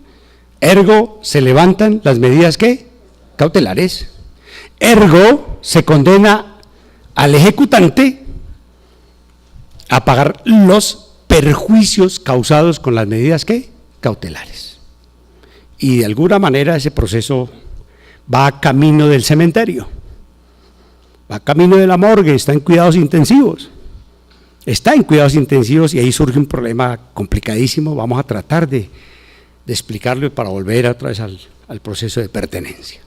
Ergo, se levantan las medidas, ¿qué? Cautelares. Ergo, se condena al ejecutante a pagar los perjuicios causados con las medidas, ¿qué? Cautelares. Y de alguna manera ese proceso va camino del cementerio, va camino de la morgue, está en cuidados intensivos. Está en cuidados intensivos y ahí surge un problema complicadísimo. Vamos a tratar de explicarlo para volver otra vez al proceso de pertenencia.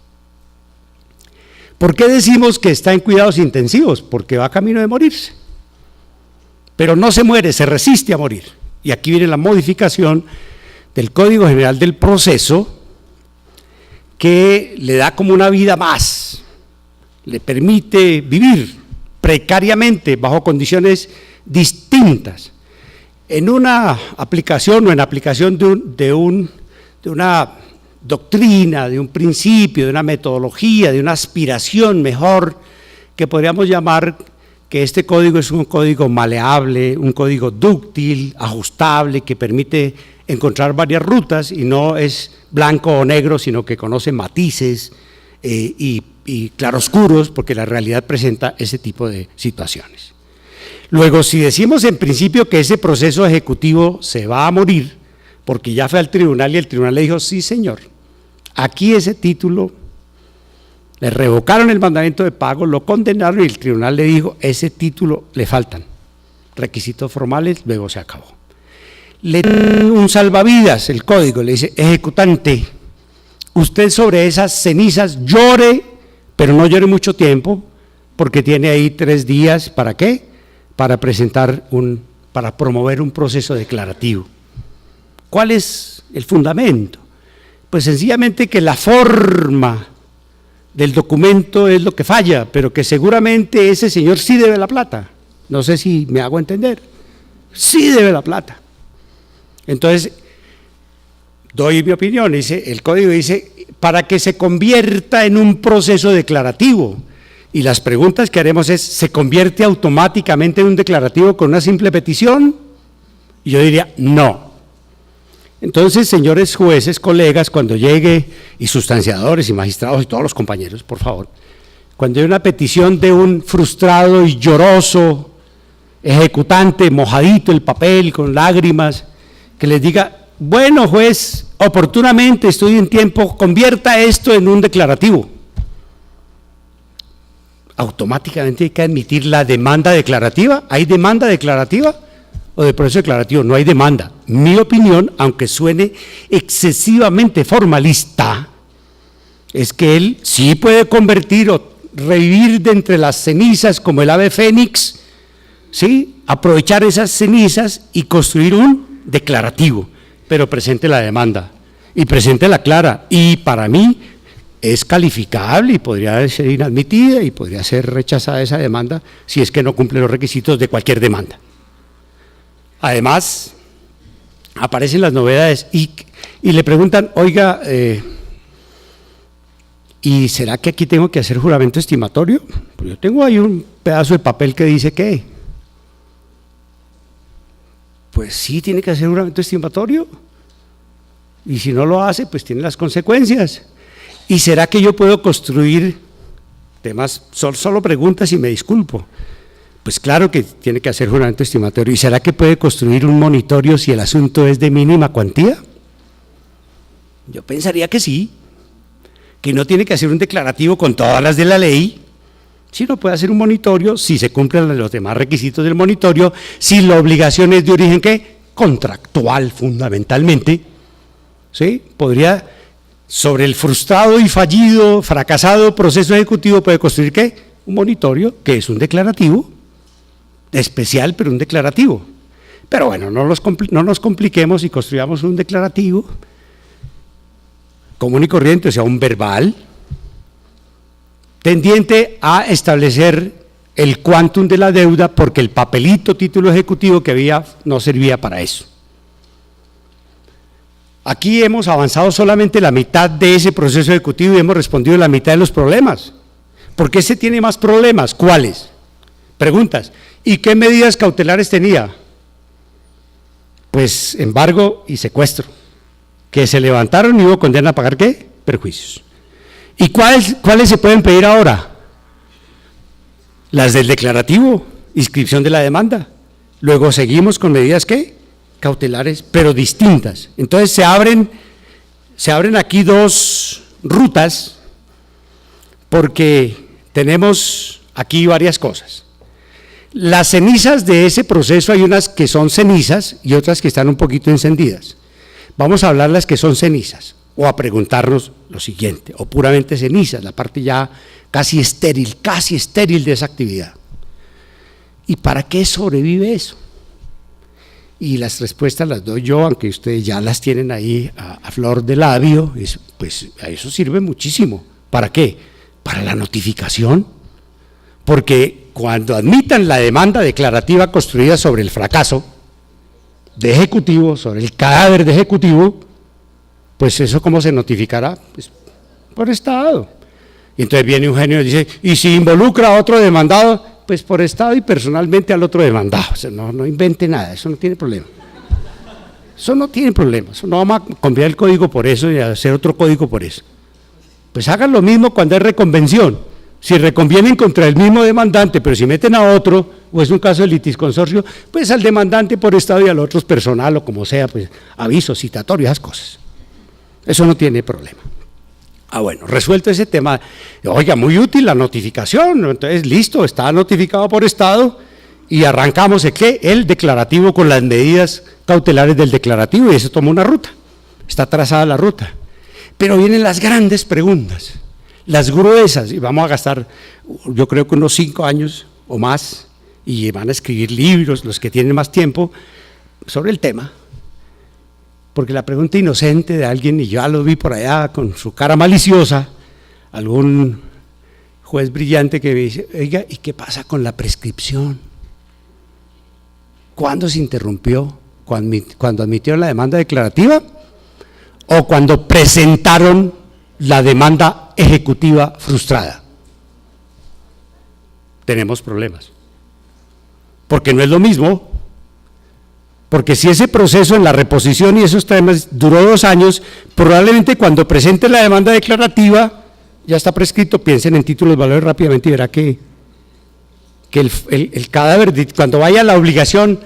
¿Por qué decimos que está en cuidados intensivos? Porque va camino de morirse. Pero no se muere, se resiste a morir. Y aquí viene la modificación del Código General del Proceso, que le da como una vida más, le permite vivir precariamente bajo condiciones distintas, en una aplicación o en aplicación de una doctrina, de un principio, de una metodología, de una aspiración mejor, que podríamos llamar que este código es un código maleable, un código dúctil, ajustable, que permite encontrar varias rutas y no es blanco o negro, sino que conoce matices y claroscuros, porque la realidad presenta ese tipo de situaciones. Luego, si decimos en principio que ese proceso ejecutivo se va a morir, porque ya fue al tribunal y el tribunal le dijo, sí señor, aquí ese título, le revocaron el mandamiento de pago, lo condenaron y el tribunal le dijo, ese título le faltan requisitos formales, luego se acabó. Le dan un salvavidas, el código, le dice, ejecutante, usted sobre esas cenizas llore, pero no llore mucho tiempo, porque tiene ahí 3 días, ¿para qué? Para para promover un proceso declarativo. ¿Cuál es el fundamento? Pues sencillamente que la forma del documento es lo que falla, pero que seguramente ese señor sí debe la plata. No sé si me hago entender. Sí debe la plata. Entonces, doy mi opinión, el código dice, para que se convierta en un proceso declarativo. Y las preguntas que haremos es, ¿se convierte automáticamente en un declarativo con una simple petición? Y yo diría, no. Entonces, señores jueces, colegas, cuando llegue, y sustanciadores y magistrados y todos los compañeros, por favor, cuando hay una petición de un frustrado y lloroso ejecutante, mojadito el papel, con lágrimas, que les diga, bueno juez, oportunamente estoy en tiempo, convierta esto en un declarativo. Automáticamente hay que admitir la demanda declarativa. ¿Hay demanda declarativa o de proceso declarativo? No hay demanda. Mi opinión, aunque suene excesivamente formalista, es que él sí puede convertir o revivir de entre las cenizas como el ave fénix, ¿sí? Aprovechar esas cenizas y construir un declarativo, pero presente la demanda y presente la clara. Y para mí es calificable y podría ser inadmitida y podría ser rechazada esa demanda si es que no cumple los requisitos de cualquier demanda. Además, aparecen las novedades y le preguntan, oiga, ¿y será que aquí tengo que hacer juramento estimatorio? Pues yo tengo ahí un pedazo de papel que dice que, pues sí, tiene que hacer juramento estimatorio y si no lo hace, pues tiene las consecuencias. ¿Y será que yo puedo construir temas, solo preguntas y me disculpo? Pues claro que tiene que hacer juramento estimatorio. ¿Y será que puede construir un monitorio si el asunto es de mínima cuantía? Yo pensaría que sí. que no tiene que hacer un declarativo con todas las de la ley, sino puede hacer un monitorio si se cumplen los demás requisitos del monitorio, si la obligación es de origen ¿qué? Contractual fundamentalmente, ¿sí? Podría, sobre el frustrado y fallido, fracasado proceso ejecutivo, puede construir ¿qué? Un monitorio, que es un declarativo, especial, pero un declarativo. Pero bueno, no nos compliquemos y construyamos un declarativo común y corriente, o sea, un verbal, tendiente a establecer el quantum de la deuda, porque el papelito título ejecutivo que había no servía para eso. Aquí hemos avanzado solamente la mitad de ese proceso ejecutivo y hemos respondido la mitad de los problemas. ¿Por qué se tiene más problemas? ¿Cuáles? Preguntas. ¿Y qué medidas cautelares tenía? Pues embargo y secuestro, que se levantaron y hubo condena a pagar ¿qué? Perjuicios. ¿Y cuáles se pueden pedir ahora? Las del declarativo, inscripción de la demanda. Luego seguimos con medidas ¿qué? Cautelares, pero distintas. Entonces se abren aquí dos rutas, porque tenemos aquí varias cosas. Las cenizas de ese proceso, hay unas que son cenizas y otras que están un poquito encendidas. Vamos a hablar las que son cenizas, o a preguntarnos lo siguiente, o puramente cenizas, la parte ya casi estéril de esa actividad. ¿Y para qué sobrevive eso? Y las respuestas las doy yo, aunque ustedes ya las tienen ahí a flor de labio, pues a eso sirve muchísimo. ¿Para qué? Para la notificación, porque cuando admitan la demanda declarativa construida sobre el fracaso de ejecutivo, sobre el cadáver de ejecutivo, pues eso ¿cómo se notificará? Pues por estado. Y entonces viene un genio y dice, ¿y si involucra a otro demandado? Pues por estado y personalmente al otro demandado. O sea, no invente nada, eso no tiene problema. Eso no tiene problema, eso no vamos a cambiar el código por eso y hacer otro código por eso. Pues hagan lo mismo cuando hay reconvención. Si reconvienen contra el mismo demandante, pero si meten a otro, o es un caso de litisconsorcio, pues al demandante por estado y al otro es personal o como sea, pues aviso, citatorio, esas cosas. Eso no tiene problema. Bueno, resuelto ese tema, oiga, muy útil la notificación, entonces listo, está notificado por estado y arrancamos el declarativo con las medidas cautelares del declarativo y eso toma una ruta, está trazada la ruta. Pero vienen las grandes preguntas, las gruesas, y vamos a gastar, yo creo que unos 5 años o más, y van a escribir libros, los que tienen más tiempo, sobre el tema. Porque la pregunta inocente de alguien, y ya lo vi por allá con su cara maliciosa, algún juez brillante que me dice, oiga, ¿y qué pasa con la prescripción? ¿Cuándo se interrumpió? ¿Cuando admitieron la demanda declarativa? ¿O cuando presentaron la demanda ejecutiva frustrada? Tenemos problemas. Porque no es lo mismo. Porque si ese proceso en la reposición y esos temas duró 2 años, probablemente cuando presente la demanda declarativa ya está prescrito. Piensen en títulos de valores rápidamente y verá que el cadáver, cuando vaya la obligación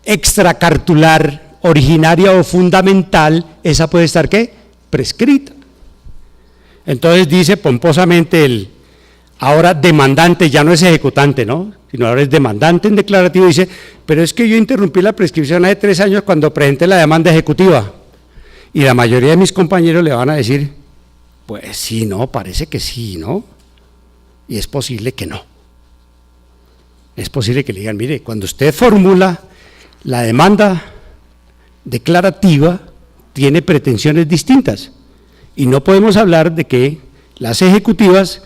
extracartular, originaria o fundamental, esa puede estar ¿qué? Prescrita. Entonces dice pomposamente ahora demandante, ya no es ejecutante, ¿no? Sino ahora es demandante en declarativo, dice, pero es que yo interrumpí la prescripción hace 3 años cuando presenté la demanda ejecutiva. Y la mayoría de mis compañeros le van a decir, pues sí, no, parece que sí, ¿no? Y es posible que no. Es posible que le digan, mire, cuando usted formula la demanda declarativa, tiene pretensiones distintas. Y no podemos hablar de que las ejecutivas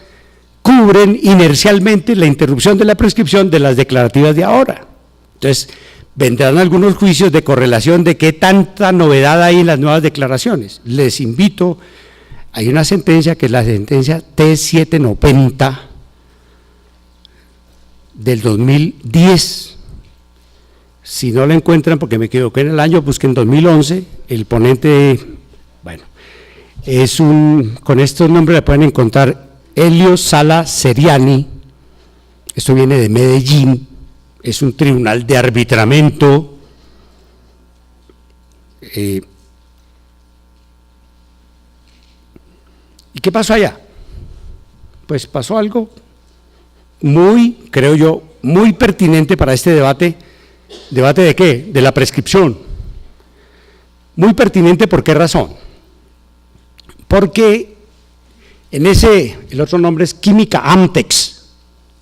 cubren inercialmente la interrupción de la prescripción de las declarativas de ahora. Entonces, vendrán algunos juicios de correlación de qué tanta novedad hay en las nuevas declaraciones. Les invito, hay una sentencia que es la sentencia T790 del 2010. Si no la encuentran, porque me equivoqué en el año, busquen 2011, el ponente, bueno, con estos nombres le pueden encontrar Helio Sala Seriani, esto viene de Medellín, es un tribunal de arbitramiento, ¿Y qué pasó allá? Pues pasó algo muy, creo yo, muy pertinente para este debate. ¿Debate de qué? De la prescripción. Muy pertinente, ¿por qué razón? Porque en ese, el otro nombre es Química Amtex,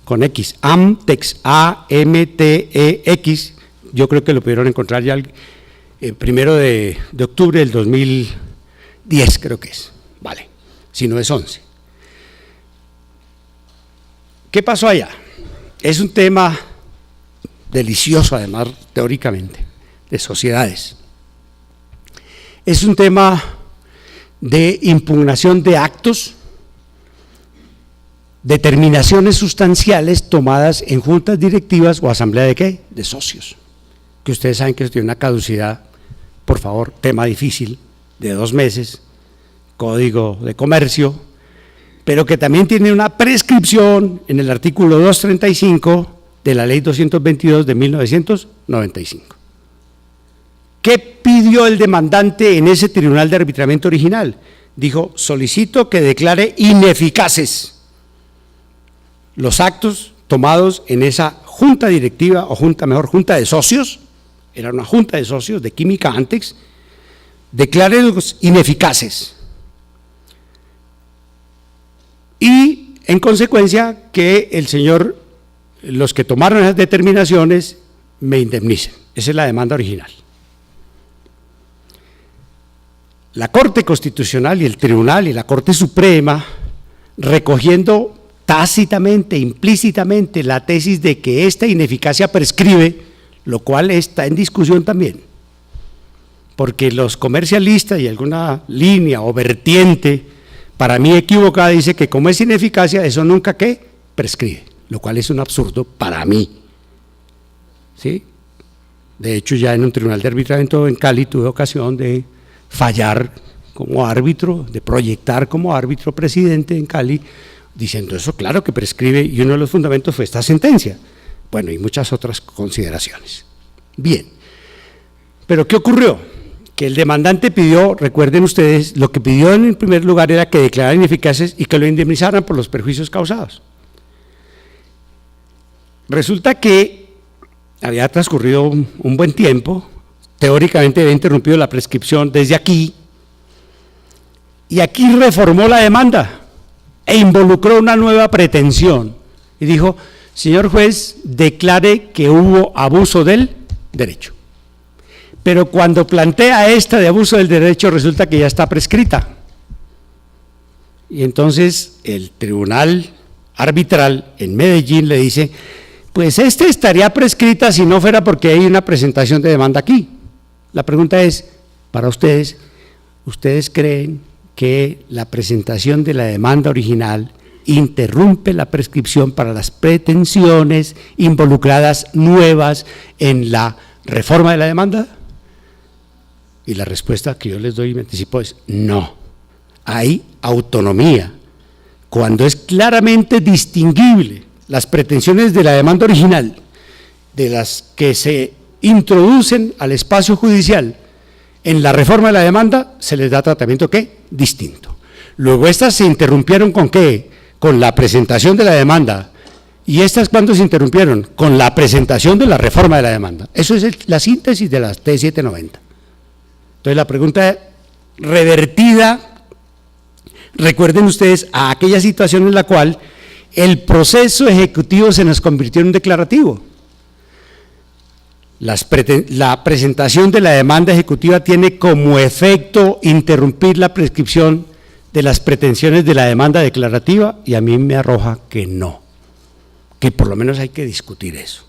con X, Amtex, A-M-T-E-X, yo creo que lo pudieron encontrar ya el 1 de octubre del 2010, creo que es, vale, si no es 11. ¿Qué pasó allá? Es un tema delicioso, además, teóricamente, de sociedades. Es un tema de impugnación de actos, determinaciones sustanciales tomadas en juntas directivas o asamblea de ¿qué? De socios, que ustedes saben que eso tiene una caducidad, por favor, tema difícil, de 2 meses, código de comercio, pero que también tiene una prescripción en el artículo 235 de la ley 222 de 1995. ¿Qué pidió el demandante en ese tribunal de arbitramiento original? Dijo, solicito que declare ineficaces los actos tomados en esa junta directiva o junta de socios, era una junta de socios de Química Amtex, declárelos ineficaces. Y en consecuencia que el señor, los que tomaron esas determinaciones, me indemnicen. Esa es la demanda original. La Corte Constitucional y el Tribunal y la Corte Suprema, recogiendo tácitamente, implícitamente la tesis de que esta ineficacia prescribe, lo cual está en discusión también, porque los comercialistas y alguna línea o vertiente, para mí equivocada, dice que como es ineficacia, eso nunca ¿qué? Prescribe, lo cual es un absurdo para mí. ¿Sí? De hecho, ya en un tribunal de arbitramiento en Cali tuve ocasión de fallar como árbitro, de proyectar como árbitro presidente en Cali, diciendo eso claro que prescribe, y uno de los fundamentos fue esta sentencia. Bueno, y muchas otras consideraciones. Bien, pero ¿qué ocurrió? Que el demandante pidió, recuerden ustedes, lo que pidió en el primer lugar era que declararan ineficaces y que lo indemnizaran por los perjuicios causados. Resulta que había transcurrido un buen tiempo, teóricamente había interrumpido la prescripción desde aquí, y aquí reformó la demanda e involucró una nueva pretensión y dijo, señor juez, declare que hubo abuso del derecho. Pero cuando plantea esta de abuso del derecho resulta que ya está prescrita. Y entonces el tribunal arbitral en Medellín le dice, pues estaría prescrita si no fuera porque hay una presentación de demanda aquí. La pregunta es, para ustedes, ¿ustedes creen que la presentación de la demanda original interrumpe la prescripción para las pretensiones involucradas nuevas en la reforma de la demanda? Y la respuesta que yo les doy y me anticipo es no. Hay autonomía. Cuando es claramente distinguible las pretensiones de la demanda original de las que se introducen al espacio judicial en la reforma de la demanda, se les da tratamiento ¿qué? Distinto. Luego estas se interrumpieron ¿con qué? Con la presentación de la demanda. ¿Y estas cuándo se interrumpieron? Con la presentación de la reforma de la demanda. Eso es la síntesis de las T790. Entonces la pregunta revertida, recuerden ustedes a aquella situación en la cual el proceso ejecutivo se nos convirtió en un declarativo. La presentación de la demanda ejecutiva tiene como efecto interrumpir la prescripción de las pretensiones de la demanda declarativa y a mí me arroja que no, que por lo menos hay que discutir eso.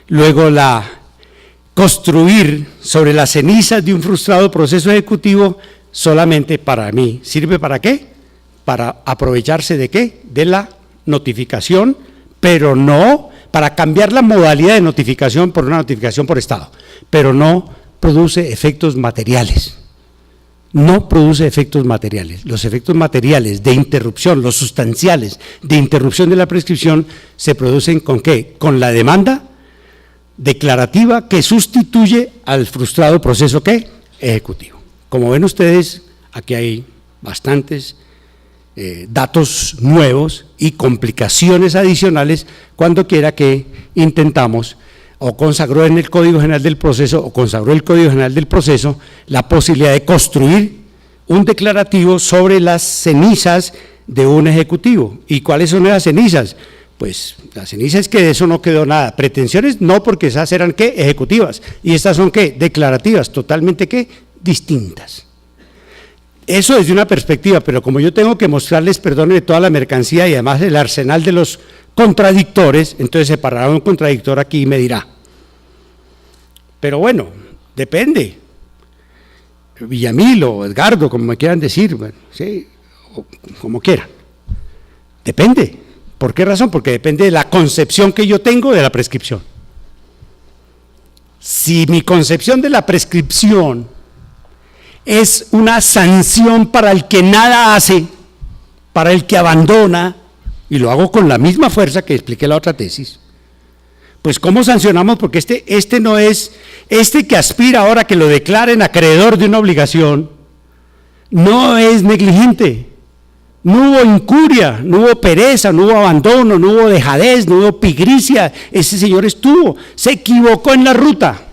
Luego construir sobre las cenizas de un frustrado proceso ejecutivo solamente para mí, ¿sirve para qué? Para aprovecharse de qué? De la notificación, pero no para cambiar la modalidad de notificación por una notificación por Estado, pero no produce efectos materiales. No produce efectos materiales. Los efectos materiales de interrupción, los sustanciales de interrupción de la prescripción, se producen ¿con qué? Con la demanda declarativa que sustituye al frustrado proceso ¿qué? Ejecutivo. Como ven ustedes, aquí hay bastantes datos nuevos y complicaciones adicionales cuando quiera que intentamos, o consagró en el Código General del Proceso, o consagró el Código General del Proceso, la posibilidad de construir un declarativo sobre las cenizas de un ejecutivo. ¿Y cuáles son esas cenizas? Pues las cenizas que de eso no quedó nada. Pretensiones no, porque esas eran ¿qué? Ejecutivas. ¿Y estas son qué? Declarativas, totalmente ¿qué? Distintas. Eso desde una perspectiva, pero como yo tengo que mostrarles, perdón, de toda la mercancía y además el arsenal de los contradictores, entonces se parará un contradictor aquí y me dirá. Pero bueno, depende. Villamil o Edgardo, como me quieran decir, bueno, sí, o como quieran. Depende. ¿Por qué razón? Porque depende de la concepción que yo tengo de la prescripción. Si mi concepción de la prescripción es una sanción para el que nada hace, para el que abandona, y lo hago con la misma fuerza que expliqué en la otra tesis, pues ¿cómo sancionamos? Porque este no es, este que aspira ahora que lo declaren acreedor de una obligación, no es negligente, no hubo incuria, no hubo pereza, no hubo abandono, no hubo dejadez, no hubo pigricia, ese señor se equivocó en la ruta.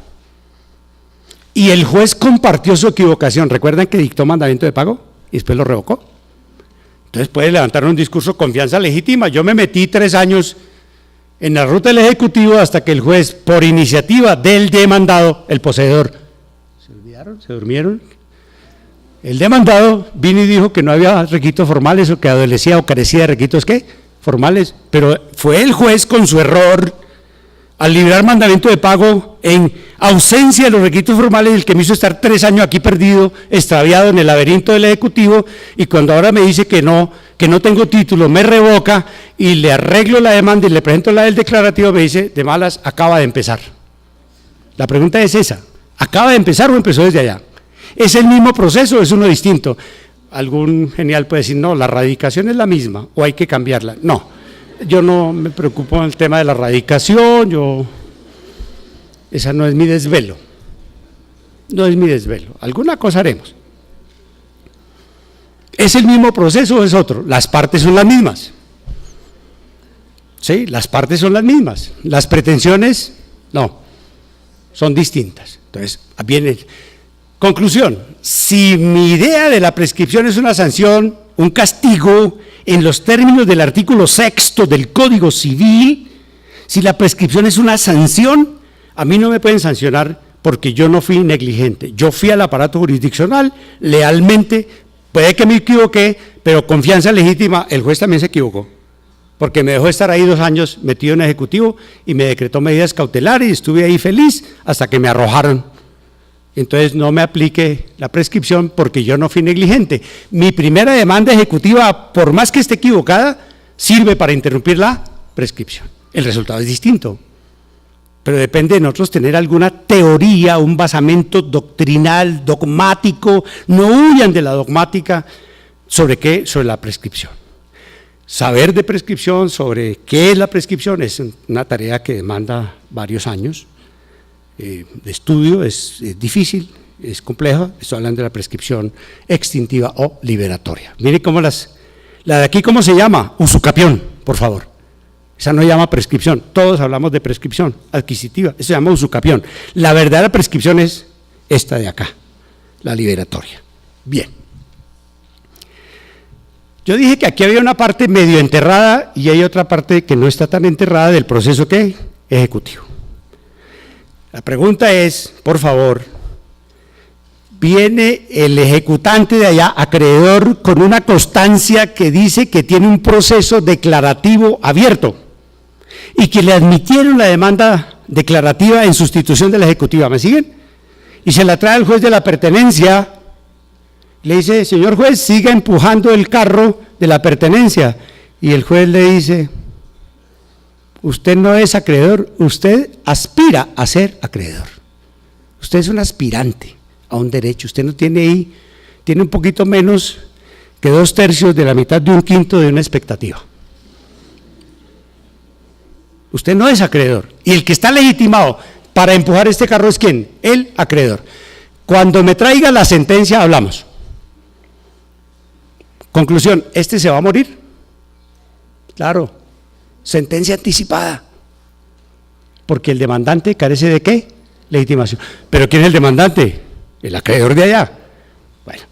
Y el juez compartió su equivocación. ¿Recuerdan que dictó mandamiento de pago y después lo revocó? Entonces puede levantar un discurso de confianza legítima. Yo me metí 3 años en la ruta del Ejecutivo hasta que el juez, por iniciativa del demandado, el poseedor, ¿se olvidaron? ¿Se durmieron? El demandado vino y dijo que no había requisitos formales o que adolecía o carecía de requisitos ¿qué? Formales, pero fue el juez con su error al librar mandamiento de pago en ausencia de los requisitos formales, el que me hizo estar 3 años aquí perdido, extraviado en el laberinto del Ejecutivo, y cuando ahora me dice que no tengo título, me revoca y le arreglo la demanda y le presento la del declarativo, me dice, de malas, acaba de empezar. La pregunta es esa, ¿acaba de empezar o empezó desde allá? ¿Es el mismo proceso o es uno distinto? Algún genial puede decir, no, la radicación es la misma o hay que cambiarla. No. Yo no me preocupo en el tema de la radicación, esa no es mi desvelo, no es mi desvelo, alguna cosa haremos. ¿Es el mismo proceso o es otro? Las partes son las mismas, ¿sí? Las partes son las mismas, las pretensiones no, son distintas. Entonces, viene, conclusión, si mi idea de la prescripción es una sanción, un castigo, en los términos del artículo 6º del Código Civil, si la prescripción es una sanción, a mí no me pueden sancionar porque yo no fui negligente. Yo fui al aparato jurisdiccional lealmente, puede que me equivoqué, pero confianza legítima, el juez también se equivocó, porque me dejó estar ahí 2 años metido en ejecutivo y me decretó medidas cautelares y estuve ahí feliz hasta que me arrojaron. Entonces no me aplique la prescripción porque yo no fui negligente. Mi primera demanda ejecutiva, por más que esté equivocada, sirve para interrumpir la prescripción. El resultado es distinto, pero depende de nosotros tener alguna teoría, un basamento doctrinal, dogmático. No huyan de la dogmática. ¿Sobre qué? Sobre la prescripción. Saber de prescripción, sobre qué es la prescripción, es una tarea que demanda varios años de estudio, es difícil, es compleja. Estoy hablando de la prescripción extintiva o liberatoria. Mire cómo la de aquí, ¿cómo se llama? Usucapión, por favor. Esa no llama prescripción, todos hablamos de prescripción adquisitiva, eso se llama usucapión. La verdadera prescripción es esta de acá, la liberatoria. Bien. Yo dije que aquí había una parte medio enterrada y hay otra parte que no está tan enterrada del proceso ¿qué? Ejecutivo. La pregunta es, por favor, viene el ejecutante de allá, acreedor, con una constancia que dice que tiene un proceso declarativo abierto y que le admitieron la demanda declarativa en sustitución de la ejecutiva, ¿me siguen? Y se la trae al juez de la pertenencia, le dice, señor juez, siga empujando el carro de la pertenencia, y el juez le dice, usted no es acreedor, usted aspira a ser acreedor. Usted es un aspirante a un derecho, usted no tiene ahí, tiene un poquito menos que 2/3 de la mitad de 1/5 de una expectativa. Usted no es acreedor, y el que está legitimado para empujar este carro es ¿quién? El acreedor. Cuando me traiga la sentencia hablamos. Conclusión, ¿este se va a morir? Claro, sentencia anticipada. Porque el demandante carece ¿de qué? Legitimación. ¿Pero quién es el demandante? El acreedor de allá. Bueno,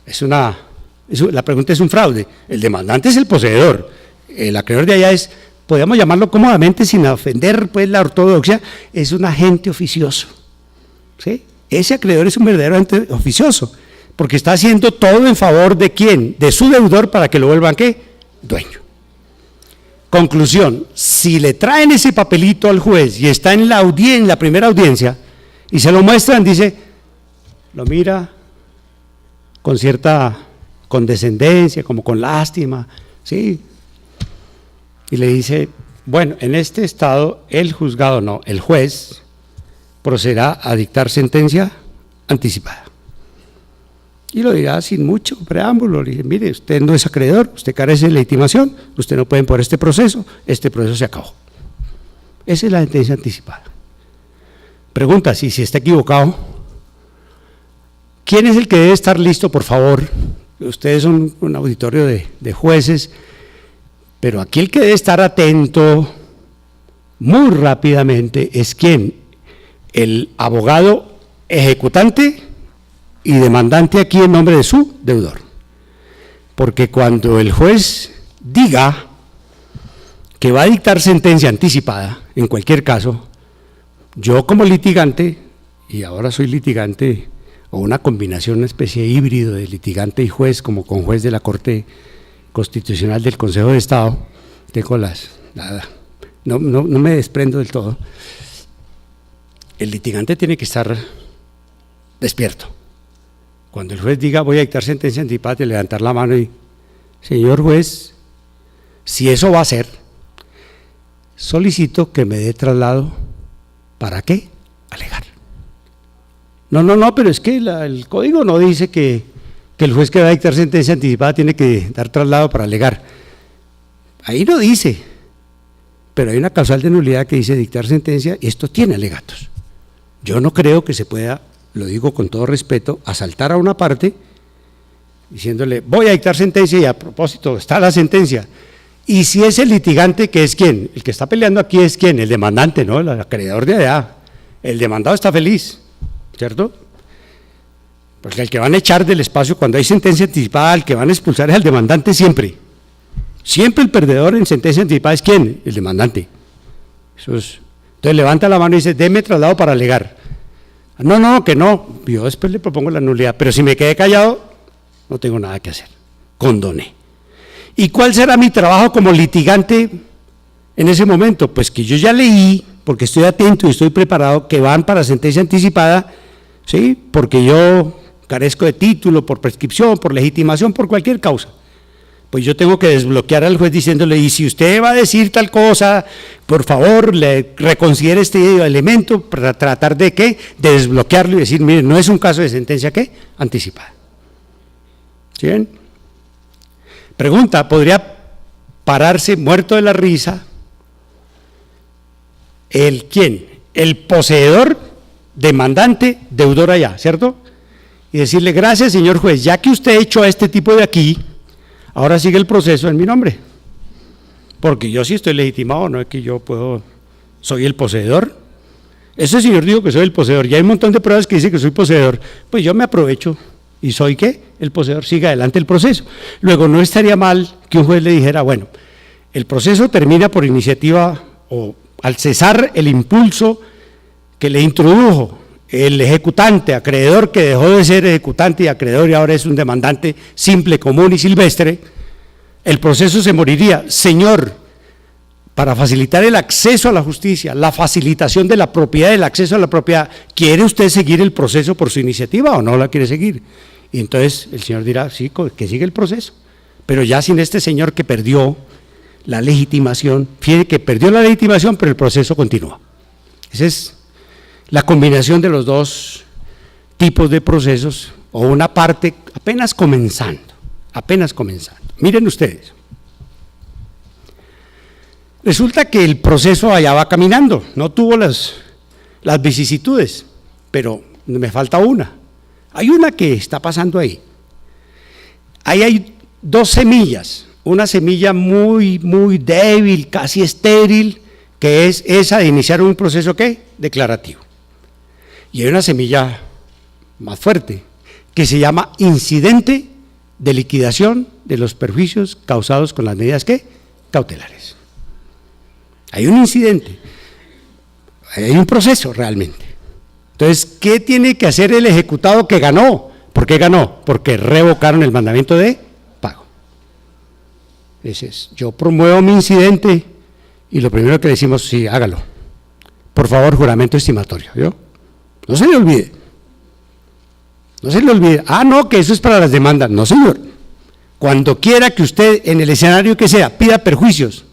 la pregunta es un fraude. El demandante es el poseedor. El acreedor de allá es, podríamos llamarlo cómodamente, sin ofender pues la ortodoxia, es un agente oficioso. ¿Sí? Ese acreedor es un verdadero agente oficioso, porque está haciendo todo en favor ¿de quién? De su deudor para que lo vuelvan ¿qué? Dueño. Conclusión, si le traen ese papelito al juez y está en la primera audiencia y se lo muestran, dice, lo mira con cierta condescendencia, como con lástima, ¿sí? Y le dice, bueno, en este estado el juzgado no, el juez procederá a dictar sentencia anticipada. Y lo dirá sin mucho preámbulo, le dice, mire, usted no es acreedor, usted carece de legitimación, usted no puede por este proceso se acabó. Esa es la sentencia anticipada. Pregunta, si está equivocado, ¿quién es el que debe estar listo, por favor? Ustedes son un auditorio de jueces, pero aquí el que debe estar atento muy rápidamente es ¿quién? El abogado ejecutante y demandante aquí en nombre de su deudor. Porque cuando el juez diga que va a dictar sentencia anticipada, en cualquier caso, yo como litigante, y ahora soy litigante, o una combinación, una especie de híbrido de litigante y juez, como con juez de la Corte Constitucional del Consejo de Estado, tengo no me desprendo del todo. El litigante tiene que estar despierto. Cuando el juez diga voy a dictar sentencia anticipada, levantar la mano y, señor juez, si eso va a ser, solicito que me dé traslado. ¿Para qué? Alegar. No, pero es que el código no dice que el juez que va a dictar sentencia anticipada tiene que dar traslado para alegar. Ahí no dice, pero hay una causal de nulidad que dice dictar sentencia y esto tiene alegatos. Yo no creo que se pueda, lo digo con todo respeto, asaltar a una parte diciéndole voy a dictar sentencia y a propósito está la sentencia. Y si es el litigante, ¿que es quién? El que está peleando aquí es quién, el demandante, ¿no? El acreedor de allá. El demandado está feliz, ¿cierto? Porque el que van a echar del espacio cuando hay sentencia anticipada, el que van a expulsar es al demandante siempre. Siempre el perdedor en sentencia anticipada es ¿quién? El demandante. Entonces levanta la mano y dice, deme traslado para alegar. No, que no. Yo después le propongo la nulidad, pero si me quedé callado, no tengo nada que hacer. Condoné. ¿Y cuál será mi trabajo como litigante en ese momento? Pues que yo ya leí, porque estoy atento y estoy preparado, que van para sentencia anticipada, ¿sí? Porque yo carezco de título, por prescripción, por legitimación, por cualquier causa. Pues yo tengo que desbloquear al juez diciéndole, y si usted va a decir tal cosa, por favor, le reconsidere este elemento para tratar de ¿qué? De desbloquearlo y decir, mire, no es un caso de sentencia ¿qué? Anticipada. ¿Sí ven? Pregunta, ¿podría pararse muerto de la risa el quién? El poseedor, demandante, deudor allá, ¿cierto? Y decirle, gracias señor juez, ya que usted echó a este tipo de aquí, ahora sigue el proceso en mi nombre, porque yo sí estoy legitimado, no es que yo soy el poseedor. Ese señor dijo que soy el poseedor, y hay un montón de pruebas que dice que soy poseedor, pues yo me aprovecho y soy ¿qué? El poseedor, siga adelante el proceso. Luego no estaría mal que un juez le dijera, bueno, el proceso termina por iniciativa o al cesar el impulso que le introdujo el ejecutante, acreedor que dejó de ser ejecutante y acreedor y ahora es un demandante simple, común y silvestre, el proceso se moriría. Señor, para facilitar el acceso a la justicia, la facilitación de la propiedad, el acceso a la propiedad, ¿quiere usted seguir el proceso por su iniciativa o no la quiere seguir? Y entonces el señor dirá, sí, que sigue el proceso, pero ya sin este señor que perdió la legitimación, fíjate que perdió la legitimación, pero el proceso continúa. Esa es la combinación de los dos tipos de procesos, o una parte apenas comenzando. Miren ustedes. Resulta que el proceso allá va caminando, no tuvo las vicisitudes, pero me falta una. Hay una que está pasando ahí. Ahí hay dos semillas, una semilla muy, muy débil, casi estéril, que es esa de iniciar un proceso, ¿qué? Declarativo. Y hay una semilla más fuerte, que se llama incidente de liquidación de los perjuicios causados con las medidas, ¿qué? Cautelares. Hay un incidente, hay un proceso realmente. Entonces, ¿qué tiene que hacer el ejecutado que ganó? ¿Por qué ganó? Porque revocaron el mandamiento de pago. Ese es, yo promuevo mi incidente y lo primero que le decimos, sí, hágalo. Por favor, juramento estimatorio, ¿yo? No se le olvide. No se le olvide. Ah, no, que eso es para las demandas. No, señor. Cuando quiera que usted, en el escenario que sea, pida perjuicios,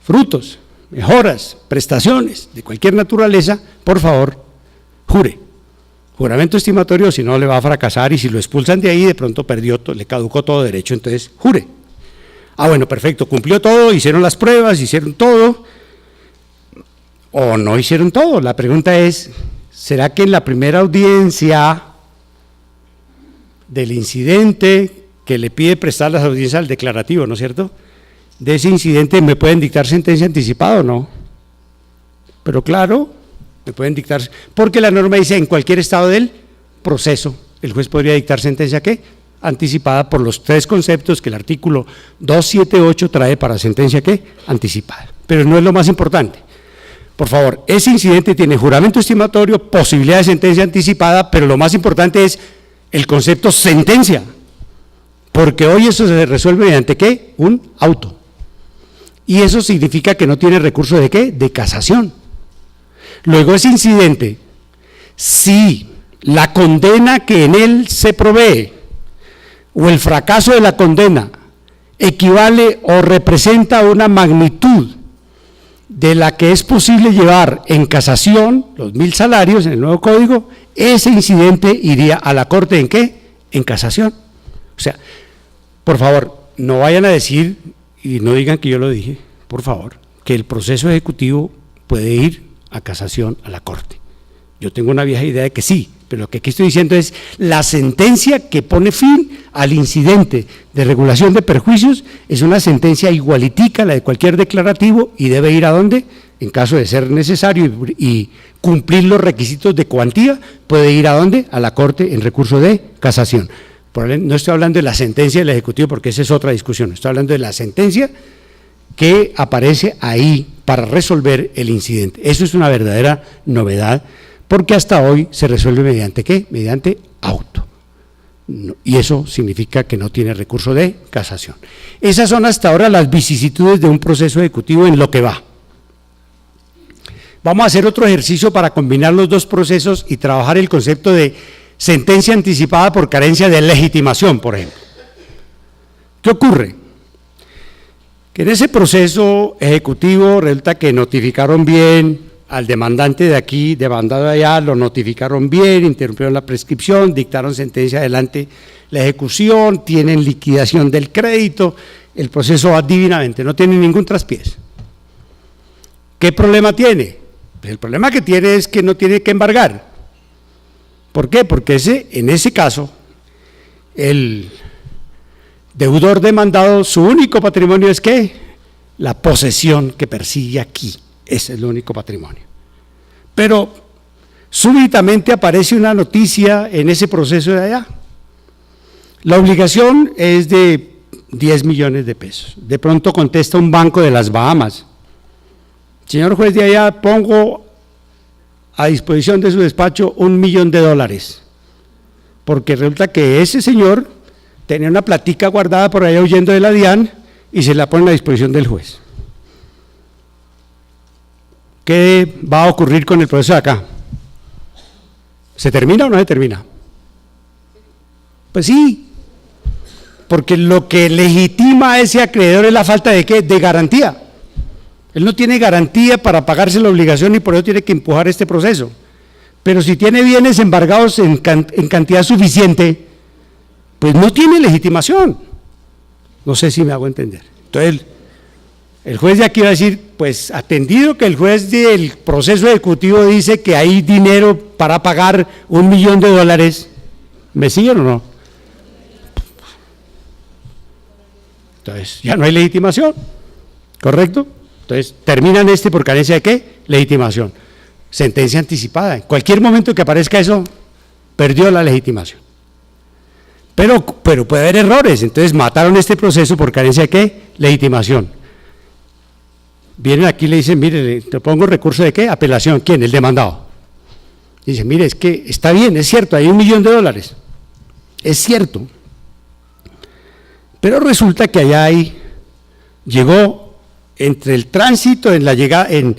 frutos, mejoras, prestaciones de cualquier naturaleza, por favor, jure. Juramento estimatorio, si no le va a fracasar y si lo expulsan de ahí, de pronto perdió, le caducó todo derecho, entonces jure. Ah, bueno, perfecto, cumplió todo, hicieron las pruebas, hicieron todo, o no hicieron todo. La pregunta es, ¿será que en la primera audiencia del incidente que le pide prestar las audiencias al declarativo, ¿no es cierto?, de ese incidente me pueden dictar sentencia anticipada o no? Pero claro, me pueden dictar, porque la norma dice en cualquier estado del proceso, el juez podría dictar sentencia, ¿qué? Anticipada, por los tres conceptos que el artículo 278 trae para sentencia, ¿qué? Anticipada. Pero no es lo más importante. Por favor, ese incidente tiene juramento estimatorio, posibilidad de sentencia anticipada, pero lo más importante es el concepto sentencia, porque hoy eso se resuelve mediante, ¿qué? Un auto. Y eso significa que no tiene recurso de ¿qué? De casación. Luego ese incidente, si la condena que en él se provee o el fracaso de la condena equivale o representa una magnitud de la que es posible llevar en casación, los 1000 salarios en el nuevo código, ese incidente iría a la corte ¿en qué? En casación. O sea, por favor, no vayan a decir y no digan que yo lo dije, por favor, que el proceso ejecutivo puede ir a casación a la corte. Yo tengo una vieja idea de que sí, pero lo que aquí estoy diciendo es la sentencia que pone fin al incidente de regulación de perjuicios es una sentencia igualitica a la de cualquier declarativo y debe ir a dónde, en caso de ser necesario y cumplir los requisitos de cuantía, puede ir a dónde, a la corte en recurso de casación. No estoy hablando de la sentencia del Ejecutivo porque esa es otra discusión, estoy hablando de la sentencia que aparece ahí para resolver el incidente. Eso es una verdadera novedad porque hasta hoy se resuelve mediante ¿qué? Mediante auto. Y eso significa que no tiene recurso de casación. Esas son hasta ahora las vicisitudes de un proceso ejecutivo en lo que va. Vamos a hacer otro ejercicio para combinar los dos procesos y trabajar el concepto de sentencia anticipada por carencia de legitimación, por ejemplo. ¿Qué ocurre? Que en ese proceso ejecutivo resulta que notificaron bien al demandante de aquí, demandado de allá, lo notificaron bien, interrumpieron la prescripción, dictaron sentencia adelante la ejecución, tienen liquidación del crédito, el proceso va divinamente, no tiene ningún traspiés. ¿Qué problema tiene? Pues el problema que tiene es que no tiene que embargar. ¿Por qué? Porque en ese caso, el deudor demandado, su único patrimonio es ¿qué? La posesión que persigue aquí, ese es el único patrimonio. Pero súbitamente aparece una noticia en ese proceso de allá. La obligación es de 10 millones de pesos. De pronto contesta un banco de las Bahamas: señor juez de allá, pongo a disposición de su despacho $1 millón, porque resulta que ese señor tenía una platica guardada por allá huyendo de la DIAN y se la pone a disposición del juez. ¿Qué va a ocurrir con el proceso de acá? ¿Se termina o no se termina? Pues sí, porque lo que legitima a ese acreedor es la falta de ¿qué? De garantía. Él no tiene garantía para pagarse la obligación y por eso tiene que empujar este proceso. Pero si tiene bienes embargados en cantidad suficiente, pues no tiene legitimación. No sé si me hago entender. Entonces, el juez de aquí va a decir, pues atendido que el juez del proceso ejecutivo dice que hay dinero para pagar $1 millón, ¿me siguen o no? Entonces, ya no hay legitimación, ¿correcto? Entonces, terminan por carencia de ¿qué? Legitimación. Sentencia anticipada. En cualquier momento que aparezca eso, perdió la legitimación. Pero puede haber errores, entonces mataron este proceso por carencia de ¿qué? Legitimación. Vienen aquí y le dicen, mire, te pongo recurso de ¿qué? Apelación. ¿Quién? El demandado. Dice, mire, es que está bien, es cierto, hay $1.000.000. Es cierto. Pero resulta que allá llegó entre el tránsito, en la llegada, en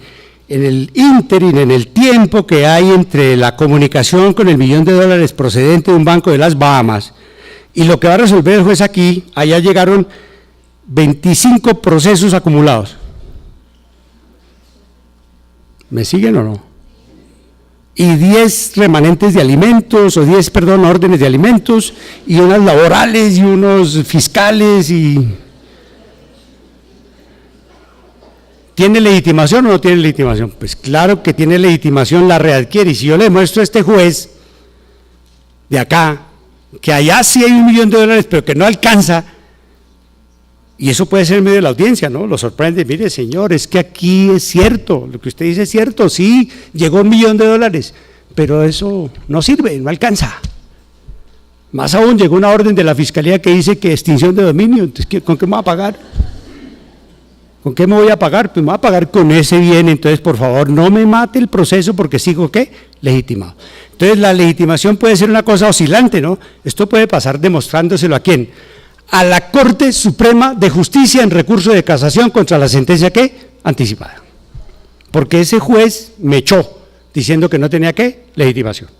el ínterin, en el tiempo que hay entre la comunicación con el $1.000.000 procedente de un banco de las Bahamas y lo que va a resolver el juez aquí, allá llegaron 25 procesos acumulados. ¿Me siguen o no? Y 10 remanentes de alimentos, o 10, perdón, órdenes de alimentos, y unas laborales y unos fiscales. Y ¿tiene legitimación o no tiene legitimación? Pues claro que tiene legitimación, la readquiere. Y si yo le muestro a este juez de acá que allá sí hay $1.000.000, pero que no alcanza, y eso puede ser en medio de la audiencia, ¿no? Lo sorprende, mire señor, es que aquí es cierto, lo que usted dice es cierto, sí, llegó $1.000.000, pero eso no sirve, no alcanza. Más aún, llegó una orden de la Fiscalía que dice que extinción de dominio, entonces ¿con qué me voy a pagar? ¿Con qué me voy a pagar? Pues me voy a pagar con ese bien, entonces por favor no me mate el proceso porque sigo ¿qué? Legitimado. Entonces la legitimación puede ser una cosa oscilante, ¿no? Esto puede pasar demostrándoselo a ¿quién? A la Corte Suprema de Justicia en recurso de casación contra la sentencia ¿qué? Anticipada. Porque ese juez me echó diciendo que no tenía ¿qué? Legitimación.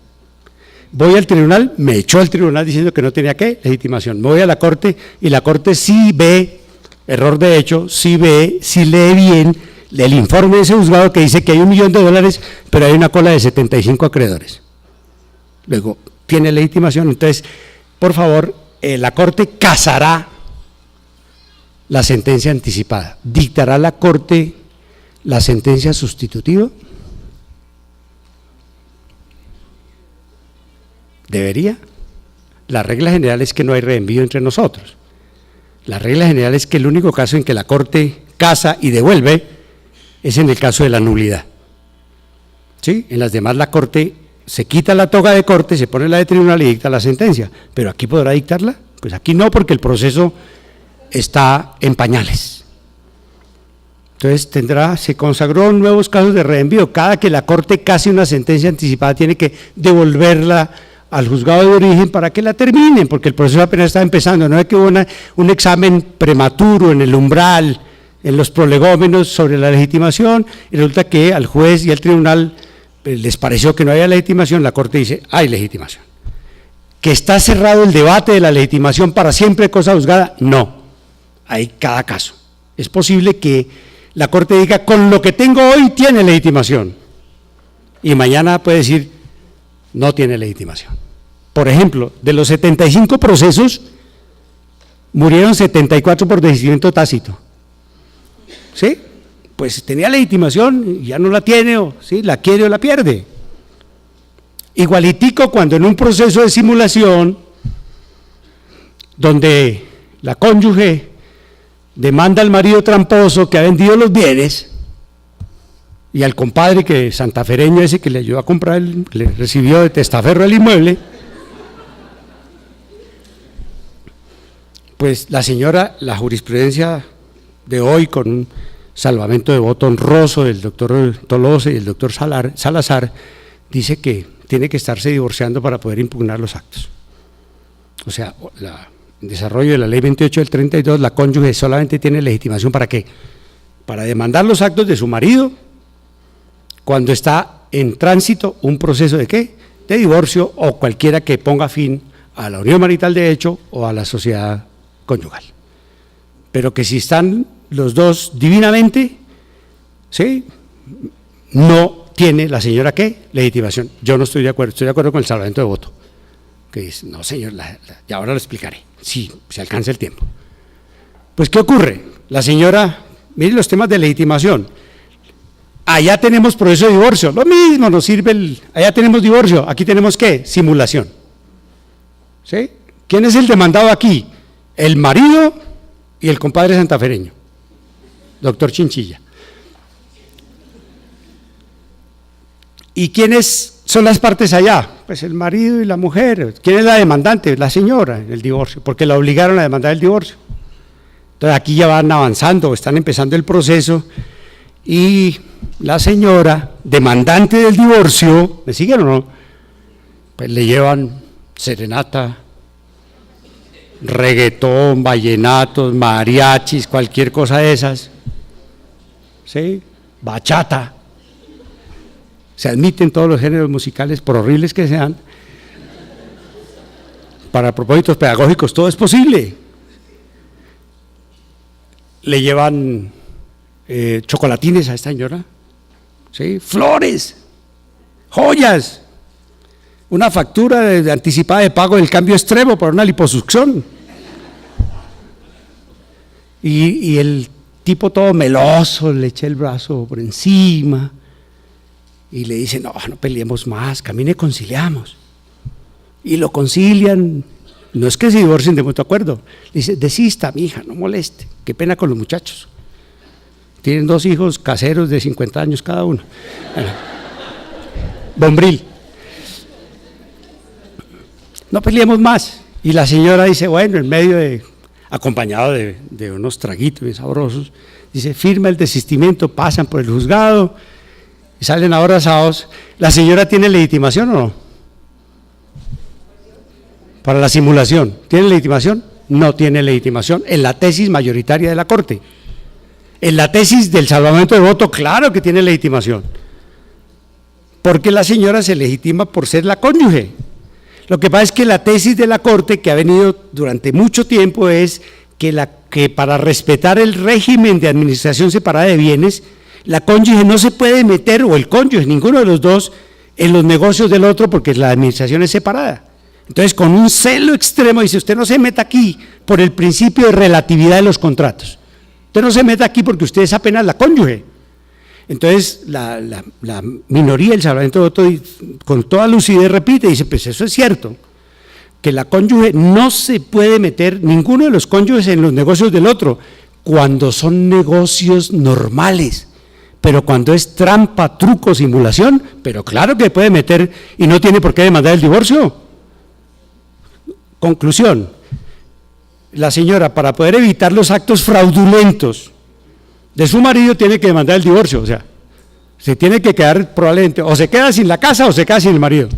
Voy al tribunal, me echó el tribunal diciendo que no tenía ¿qué? Legitimación. Me voy a la Corte y la Corte sí ve, error de hecho, sí ve, sí lee bien el informe de ese juzgado que dice que hay $1.000.000, pero hay una cola de 75 acreedores. Luego, tiene legitimación, entonces, por favor, la Corte casará la sentencia anticipada. ¿Dictará la Corte la sentencia sustitutiva? ¿Debería? La regla general es que no hay reenvío entre nosotros. La regla general es que el único caso en que la Corte casa y devuelve es en el caso de la nulidad. ¿Sí? En las demás la Corte se quita la toga de corte, se pone la de tribunal y dicta la sentencia. ¿Pero aquí podrá dictarla? Pues aquí no, porque el proceso está en pañales. Entonces se consagró nuevos casos de reenvío. Cada que la Corte case una sentencia anticipada tiene que devolverla al juzgado de origen para que la terminen, porque el proceso apenas está empezando. No es que hubo un examen prematuro en el umbral, en los prolegómenos sobre la legitimación, y resulta que al juez y al tribunal les pareció que no había legitimación, la Corte dice, hay legitimación. ¿Que está cerrado el debate de la legitimación para siempre, cosa juzgada? No, hay cada caso. Es posible que la Corte diga, con lo que tengo hoy tiene legitimación, y mañana puede decir, no tiene legitimación. Por ejemplo, de los 75 procesos, murieron 74 por desistimiento tácito. ¿Sí? Pues tenía legitimación y ya no la tiene, o ¿sí? La quiere o la pierde. Igualitico cuando en un proceso de simulación, donde la cónyuge demanda al marido tramposo que ha vendido los bienes, y al compadre que santafereño ese que le ayudó a comprar, le recibió de testaferro el inmueble, pues la señora, la jurisprudencia de hoy con un salvamento de voto honroso del doctor Tolosa y el doctor Salazar, dice que tiene que estarse divorciando para poder impugnar los actos. O sea, en desarrollo de la ley 28 del 32, la cónyuge solamente tiene legitimación ¿para qué? Para demandar los actos de su marido cuando está en tránsito un proceso de ¿qué? De divorcio o cualquiera que ponga fin a la unión marital de hecho o a la sociedad conyugal. Pero que si están los dos divinamente, ¿sí? No tiene la señora ¿qué? Legitimación. Yo no estoy de acuerdo con el salvamento de voto. Que dice, no señor, ya ahora lo explicaré, si se alcanza el tiempo. Pues ¿qué ocurre? La señora, miren los temas de legitimación. Allá tenemos proceso de divorcio, lo mismo nos sirve allá tenemos divorcio, aquí tenemos ¿qué? Simulación. ¿Sí? ¿Quién es el demandado aquí? El marido y el compadre santafereño, doctor Chinchilla. ¿Y quiénes son las partes allá? Pues el marido y la mujer. ¿Quién es la demandante? La señora, el divorcio, porque la obligaron a demandar el divorcio. Entonces aquí ya van avanzando, están empezando el proceso y la señora, demandante del divorcio, ¿me siguen o no? Pues le llevan serenata, reggaetón, vallenatos, mariachis, cualquier cosa de esas, ¿sí? Bachata. Se admiten todos los géneros musicales, por horribles que sean, para propósitos pedagógicos, todo es posible. Le llevan chocolatines a esta señora, ¿sí? Flores, joyas, una factura de anticipada de pago del cambio extremo por una liposucción. Y el tipo todo meloso le echa el brazo por encima y le dice, no peleemos más, camine, conciliamos. Y lo concilian, no es que se divorcien de mutuo acuerdo, le dice, desista, mija, no moleste, qué pena con los muchachos. Tienen 2 hijos caseros de 50 años cada uno. Bueno, Bombril. No peleemos más. Y la señora dice, bueno, en medio de, acompañado de unos traguitos bien sabrosos, dice, firma el desistimiento, pasan por el juzgado y salen abrazados. ¿La señora tiene legitimación o no? Para la simulación, ¿tiene legitimación? No tiene legitimación en la tesis mayoritaria de la Corte. En la tesis del salvamento de voto, claro que tiene legitimación, porque la señora se legitima por ser la cónyuge. Lo que pasa es que la tesis de la Corte, que ha venido durante mucho tiempo, es que para respetar el régimen de administración separada de bienes, la cónyuge no se puede meter, o el cónyuge, ninguno de los dos, en los negocios del otro, porque la administración es separada. Entonces, con un celo extremo, dice, usted no se meta aquí por el principio de relatividad de los contratos. Usted no se meta aquí porque usted es apenas la cónyuge. Entonces, la minoría, el salvamento de voto, con toda lucidez repite, dice, pues eso es cierto, que la cónyuge no se puede meter, ninguno de los cónyuges, en los negocios del otro, cuando son negocios normales. Pero cuando es trampa, truco, simulación, pero claro que puede meter y no tiene por qué demandar el divorcio. Conclusión, la señora, para poder evitar los actos fraudulentos de su marido, tiene que demandar el divorcio, o sea, se tiene que quedar probablemente, o se queda sin la casa o se queda sin el marido.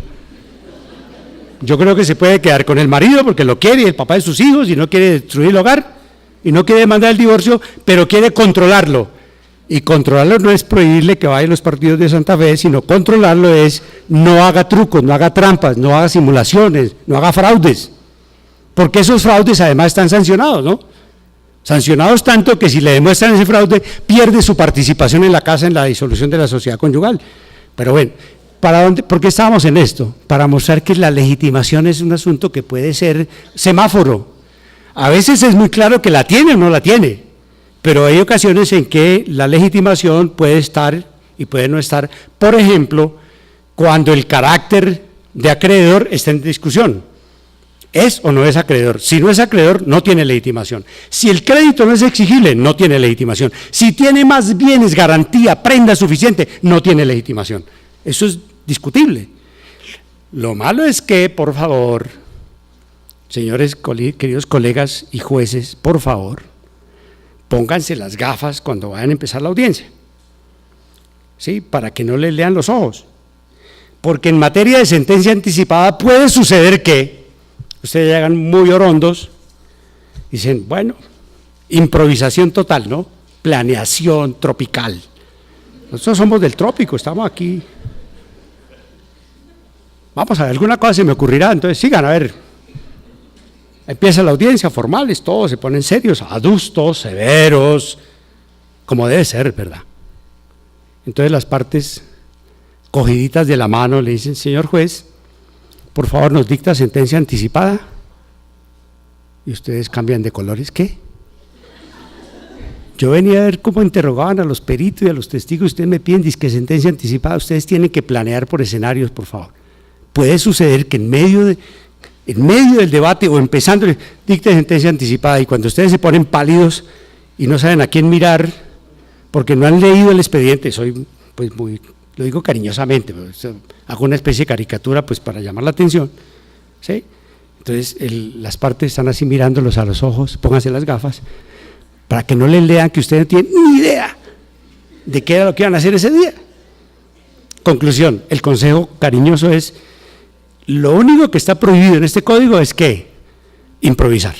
Yo creo que se puede quedar con el marido porque lo quiere, y el papá de sus hijos, y no quiere destruir el hogar, y no quiere demandar el divorcio, pero quiere controlarlo. Y controlarlo no es prohibirle que vaya a los partidos de Santa Fe, sino controlarlo es no haga trucos, no haga trampas, no haga simulaciones, no haga fraudes. Porque esos fraudes además están sancionados, ¿no? Sancionados tanto que si le demuestran ese fraude, pierde su participación en la casa en la disolución de la sociedad conyugal. Pero bueno, ¿por qué estábamos en esto? Para mostrar que la legitimación es un asunto que puede ser semáforo. A veces es muy claro que la tiene o no la tiene, pero hay ocasiones en que la legitimación puede estar y puede no estar. Por ejemplo, cuando el carácter de acreedor está en discusión. ¿Es o no es acreedor? Si no es acreedor, no tiene legitimación. Si el crédito no es exigible, no tiene legitimación. Si tiene más bienes, garantía, prenda suficiente, no tiene legitimación. Eso es discutible. Lo malo es que, por favor, señores, queridos colegas y jueces, por favor, pónganse las gafas cuando vayan a empezar la audiencia, ¿sí? Para que no les lean los ojos. Porque en materia de sentencia anticipada puede suceder que ustedes llegan muy orondos, dicen, bueno, improvisación total, ¿no? Planeación tropical. Nosotros somos del trópico, estamos aquí. Vamos a ver, alguna cosa se me ocurrirá, entonces sigan, a ver. Empieza la audiencia, formales, todos se ponen serios, adustos, severos, como debe ser, ¿verdad? Entonces las partes cogiditas de la mano le dicen, señor juez, por favor nos dicta sentencia anticipada. Y ustedes cambian de colores, ¿qué? Yo venía a ver cómo interrogaban a los peritos y a los testigos, ustedes me piden disque sentencia anticipada, ustedes tienen que planear por escenarios, por favor. Puede suceder que en medio de en medio del debate o empezando, dicte sentencia anticipada, y cuando ustedes se ponen pálidos y no saben a quién mirar, porque no han leído el expediente, soy pues muy, lo digo cariñosamente, hago una especie de caricatura pues para llamar la atención, ¿sí? Entonces las partes están así mirándolos a los ojos, pónganse las gafas, para que no les lean que ustedes no tienen ni idea de qué era lo que iban a hacer ese día. Conclusión, el consejo cariñoso es, lo único que está prohibido en este código es que improvisar.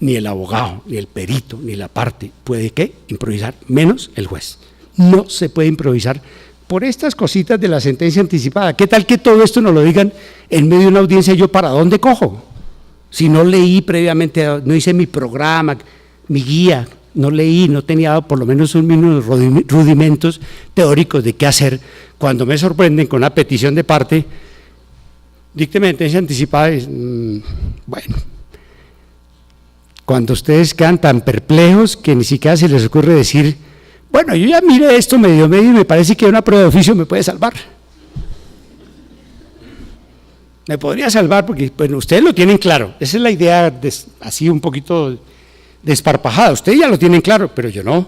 Ni el abogado, ni el perito, ni la parte puede ¿qué? Improvisar, menos el juez. No se puede improvisar por estas cositas de la sentencia anticipada. ¿Qué tal que todo esto nos lo digan en medio de una audiencia? ¿Yo para dónde cojo? Si no leí previamente, no hice mi programa, mi guía, no leí, no tenía por lo menos unos rudimentos teóricos de qué hacer. Cuando me sorprenden con una petición de parte, dícteme sentencia anticipada, bueno, cuando ustedes quedan tan perplejos que ni siquiera se les ocurre decir, bueno, yo ya miré esto medio y me parece que una prueba de oficio me puede salvar. Me podría salvar porque, bueno, ustedes lo tienen claro, esa es la idea así un poquito desparpajada, ustedes ya lo tienen claro, pero yo no.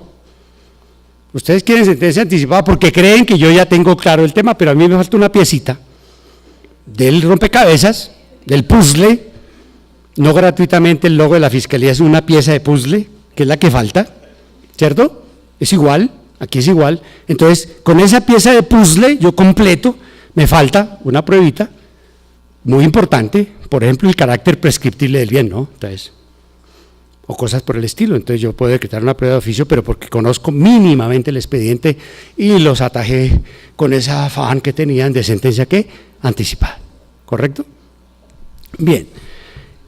Ustedes quieren sentencia anticipada porque creen que yo ya tengo claro el tema, pero a mí me falta una piecita del rompecabezas, del puzzle. No gratuitamente el logo de la Fiscalía es una pieza de puzzle, que es la que falta, ¿cierto? Es igual, aquí es igual. Entonces, con esa pieza de puzzle yo completo, me falta una pruebita muy importante, por ejemplo, el carácter prescriptible del bien, ¿no? Entonces, o cosas por el estilo. Entonces yo puedo decretar una prueba de oficio, pero porque conozco mínimamente el expediente y los atajé con esa afán que tenían de sentencia ¿qué? Anticipada, ¿correcto? Bien.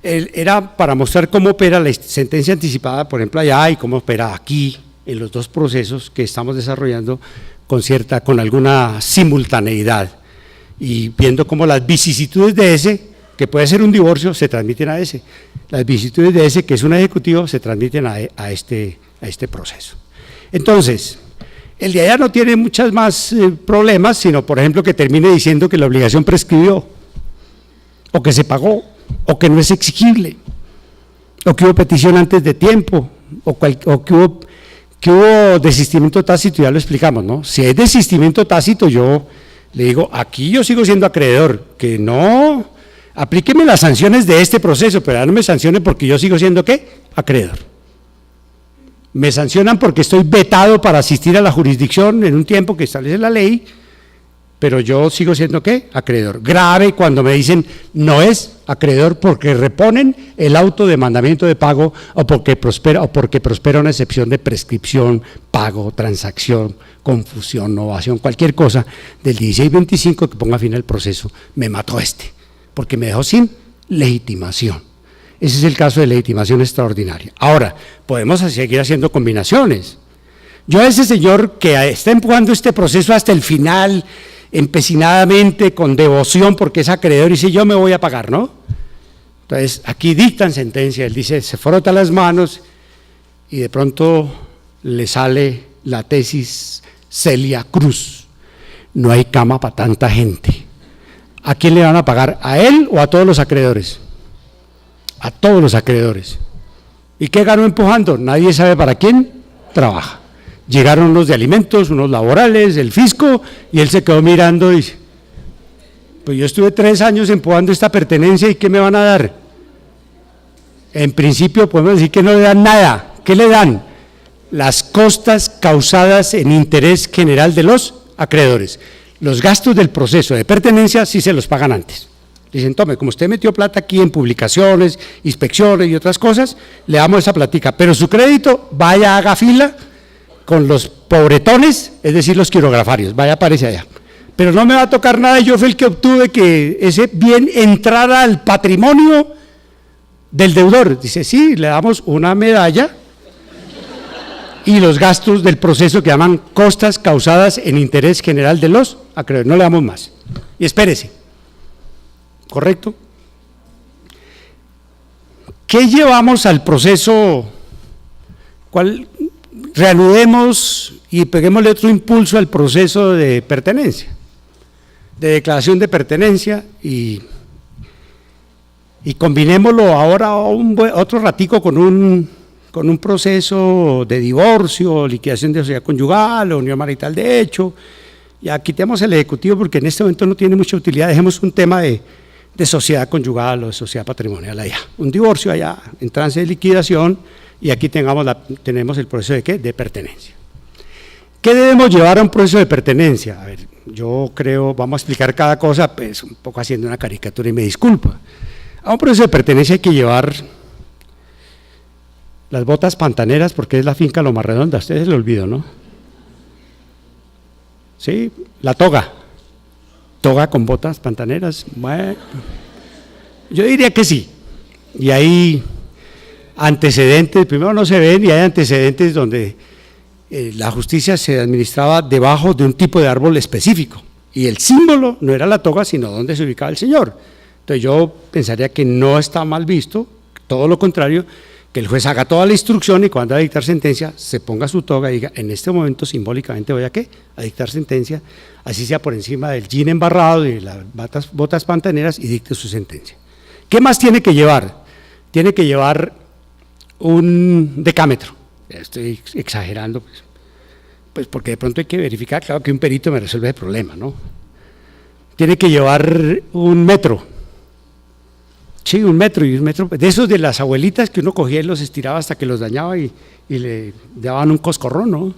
Era para mostrar cómo opera la sentencia anticipada, por ejemplo, allá, y cómo opera aquí, en los dos procesos que estamos desarrollando con alguna simultaneidad, y viendo cómo las vicisitudes de ese, que puede ser un divorcio, se transmiten a ese, las vicisitudes de ese, que es un ejecutivo, se transmiten a este proceso. Entonces, el de allá no tiene muchos más problemas, sino, por ejemplo, que termine diciendo que la obligación prescribió, o que se pagó, o que no es exigible, o que hubo petición antes de tiempo, o que hubo desistimiento tácito, ya lo explicamos, ¿no? Si hay desistimiento tácito, yo le digo, aquí yo sigo siendo acreedor, que no, aplíqueme las sanciones de este proceso, pero ya no me sancione porque yo sigo siendo, ¿qué? Acreedor. Me sancionan porque estoy vetado para asistir a la jurisdicción en un tiempo que establece la ley, pero yo sigo siendo ¿qué? Acreedor. Grave cuando me dicen no es acreedor porque reponen el auto de mandamiento de pago o porque prospera una excepción de prescripción, pago, transacción, confusión, novación, cualquier cosa del 1625 que ponga fin al proceso. Me mató porque me dejó sin legitimación. Ese es el caso de legitimación extraordinaria. Ahora, podemos seguir haciendo combinaciones. Yo a ese señor que está empujando este proceso hasta el final, empecinadamente, con devoción, porque es acreedor, y dice, yo me voy a pagar, ¿no? Entonces, aquí dictan sentencia, él dice, se frota las manos, y de pronto le sale la tesis Celia Cruz, no hay cama para tanta gente. ¿A quién le van a pagar? ¿A él o a todos los acreedores? A todos los acreedores. ¿Y qué ganó empujando? Nadie sabe para quién trabaja. Llegaron unos de alimentos, unos laborales, el fisco, y él se quedó mirando y dice, pues yo estuve 3 años empujando esta pertenencia y ¿qué me van a dar? En principio podemos decir que no le dan nada. ¿Qué le dan? Las costas causadas en interés general de los acreedores. Los gastos del proceso de pertenencia sí se los pagan antes. Dicen, tome, como usted metió plata aquí en publicaciones, inspecciones y otras cosas, le damos esa platica, pero su crédito, vaya, haga fila con los pobretones, es decir, los quirografarios, vaya, aparece allá. Pero no me va a tocar nada, yo fui el que obtuve que ese bien entrara al patrimonio del deudor. Dice, sí, le damos una medalla y los gastos del proceso que llaman costas causadas en interés general de los acreedores, no le damos más. Y espérese, ¿correcto? ¿Qué llevamos al proceso? Reanudemos y peguémosle otro impulso al proceso de pertenencia, de declaración de pertenencia, y Y combinémoslo ahora otro ratico con un proceso de divorcio, liquidación de sociedad conyugal, o unión marital de hecho. Ya quitemos el ejecutivo porque en este momento no tiene mucha utilidad, dejemos un tema de sociedad conyugal o de sociedad patrimonial allá. Un divorcio allá en trance de liquidación y aquí tenemos el proceso de ¿qué? De pertenencia. ¿Qué debemos llevar a un proceso de pertenencia? A ver, yo creo, vamos a explicar cada cosa, pues un poco haciendo una caricatura y me disculpa. A un proceso de pertenencia hay que llevar las botas pantaneras porque es la finca Loma Redonda, a ustedes se lo olvido, ¿no? Sí, la toga con botas pantaneras, bueno, yo diría que sí, y hay antecedentes, primero no se ven y hay antecedentes donde la justicia se administraba debajo de un tipo de árbol específico, y el símbolo no era la toga, sino donde se ubicaba el señor. Entonces yo pensaría que no está mal visto, todo lo contrario, que el juez haga toda la instrucción y cuando va a dictar sentencia se ponga su toga y diga, en este momento simbólicamente voy a ¿qué? A dictar sentencia, así sea por encima del jean embarrado y las botas pantaneras y dicte su sentencia. ¿Qué más tiene que llevar? Tiene que llevar un decámetro, estoy exagerando, pues porque de pronto hay que verificar, claro que un perito me resuelve el problema, ¿no? Tiene que llevar un metro. Sí, un metro, de esos de las abuelitas que uno cogía y los estiraba hasta que los dañaba y le daban un coscorrón, ¿no?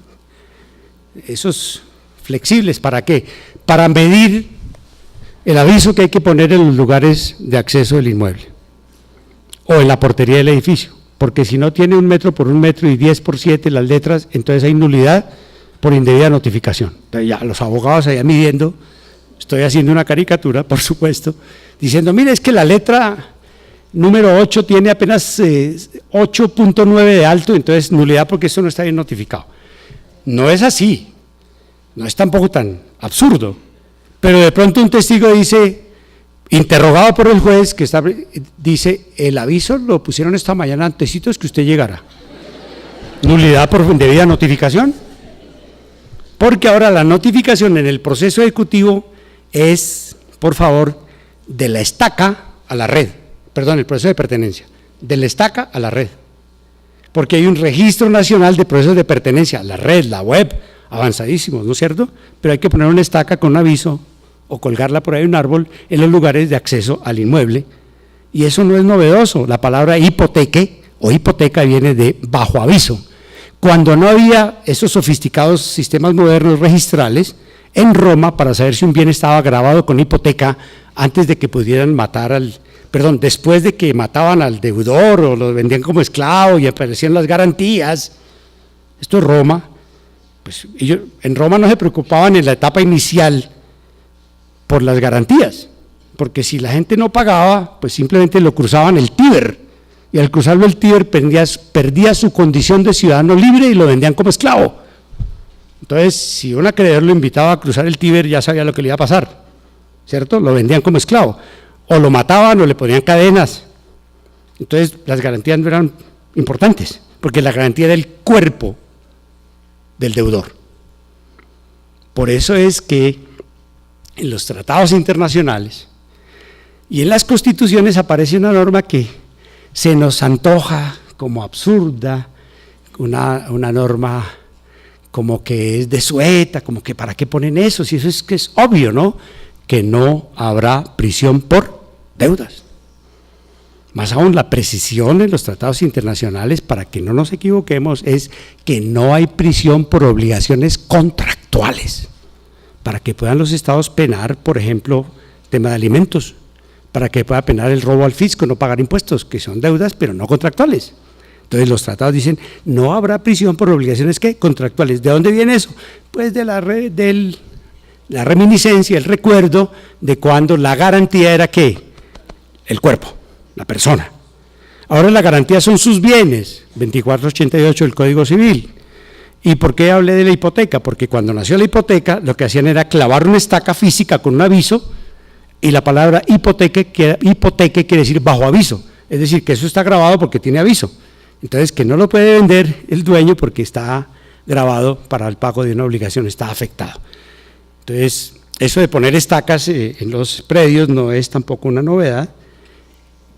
Esos flexibles, ¿para qué? Para medir el aviso que hay que poner en los lugares de acceso del inmueble o en la portería del edificio, porque si no tiene 1 metro por 1 metro y 10 por 7 las letras, entonces hay nulidad por indebida notificación. Entonces ya los abogados allá midiendo, estoy haciendo una caricatura, por supuesto, diciendo, mire, es que la letra número 8 tiene apenas 8.9 de alto, entonces nulidad porque esto no está bien notificado. No es así, no es tampoco tan absurdo, pero de pronto un testigo dice, interrogado por el juez, dice, el aviso lo pusieron esta mañana antecitos que usted llegara. Nulidad por indebida notificación, porque ahora la notificación en el proceso ejecutivo es, por favor, de la estaca a la red, perdón, el proceso de pertenencia, de la estaca a la red, porque hay un registro nacional de procesos de pertenencia, la red, la web, avanzadísimos, ¿no es cierto? Pero hay que poner una estaca con un aviso o colgarla por ahí en un árbol en los lugares de acceso al inmueble, y eso no es novedoso, la palabra hipoteque o hipoteca viene de bajo aviso. Cuando no había esos sofisticados sistemas modernos registrales, en Roma, para saber si un bien estaba grabado con hipoteca, antes de que pudieran después de que mataban al deudor o lo vendían como esclavo y aparecían las garantías, esto es Roma, pues ellos en Roma no se preocupaban en la etapa inicial por las garantías, porque si la gente no pagaba, pues simplemente lo cruzaban el Tíber, y al cruzarlo el Tíber perdía su condición de ciudadano libre y lo vendían como esclavo. Entonces, si un acreedor lo invitaba a cruzar el Tíber, ya sabía lo que le iba a pasar, ¿cierto? Lo vendían como esclavo, o lo mataban o le ponían cadenas. Entonces, las garantías no eran importantes, porque la garantía era el cuerpo del deudor. Por eso es que en los tratados internacionales y en las constituciones aparece una norma que se nos antoja como absurda, una norma como que es desueta, como que ¿para qué ponen eso? Si eso es que es obvio, ¿no? Que no habrá prisión por deudas. Más aún, la precisión en los tratados internacionales, para que no nos equivoquemos, es que no hay prisión por obligaciones contractuales, para que puedan los estados penar, por ejemplo, tema de alimentos, para que pueda penar el robo al fisco, no pagar impuestos, que son deudas, pero no contractuales. Entonces los tratados dicen, no habrá prisión por obligaciones ¿qué? Contractuales. ¿De dónde viene eso? Pues de la reminiscencia, el recuerdo de cuando la garantía era ¿qué? El cuerpo, la persona. Ahora la garantía son sus bienes, 2488 del Código Civil. ¿Y por qué hablé de la hipoteca? Porque cuando nació la hipoteca, lo que hacían era clavar una estaca física con un aviso, y la palabra hipoteca quiere decir bajo aviso, es decir, que eso está grabado porque tiene aviso. Entonces, que no lo puede vender el dueño porque está grabado para el pago de una obligación, está afectado. Entonces, eso de poner estacas en los predios no es tampoco una novedad,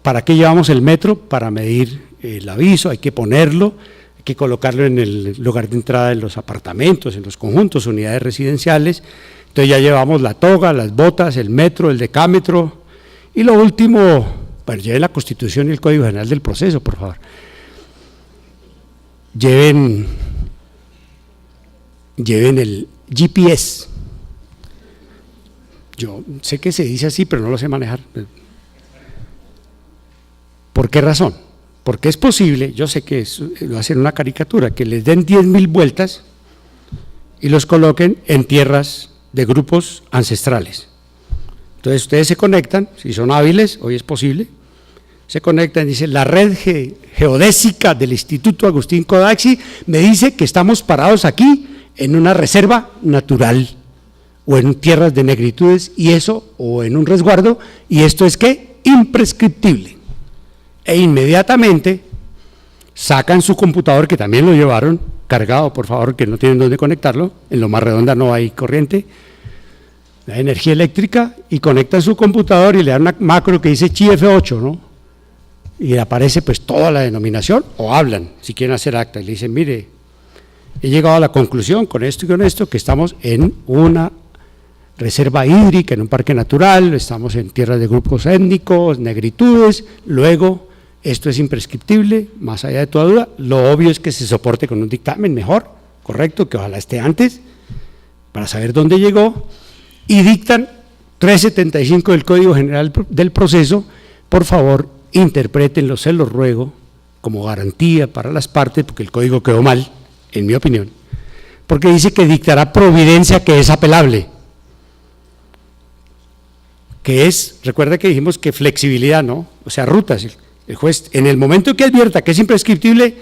¿Para qué llevamos el metro? Para medir el aviso, hay que ponerlo, hay que colocarlo en el lugar de entrada en los apartamentos, en los conjuntos, unidades residenciales. Entonces ya llevamos la toga, las botas, el metro, el decámetro, y lo último, bueno, lleven la Constitución y el Código General del Proceso, por favor. Lleven el GPS. Yo sé que se dice así, pero no lo sé manejar. ¿Por qué razón? Porque es posible, yo sé que lo hacen una caricatura, que les den 10.000 vueltas y los coloquen en tierras de grupos ancestrales. Entonces ustedes se conectan, si son hábiles, hoy es posible, se conectan y dicen, la red geodésica del Instituto Agustín Codaxi me dice que estamos parados aquí en una reserva natural o en tierras de negritudes y eso, o en un resguardo, y esto es ¿qué? Imprescriptible. E inmediatamente sacan su computador, que también lo llevaron cargado, por favor, que no tienen dónde conectarlo, en Loma Redonda no hay corriente, la energía eléctrica, y conectan su computador y le dan una macro que dice CHIF8, ¿no? Y aparece pues toda la denominación, o hablan, si quieren hacer acta, y le dicen, mire, he llegado a la conclusión con esto y con esto, que estamos en una reserva hídrica, en un parque natural, estamos en tierras de grupos étnicos, negritudes, luego esto es imprescriptible, más allá de toda duda, lo obvio es que se soporte con un dictamen mejor, correcto, que ojalá esté antes, para saber dónde llegó, y dictan 375 del Código General del Proceso, por favor, interprétenlo, se los ruego, como garantía para las partes, porque el código quedó mal, en mi opinión, porque dice que dictará providencia que es apelable, que es, recuerda que dijimos que flexibilidad, ¿no? O sea, rutas. El juez, en el momento que advierta que es imprescriptible,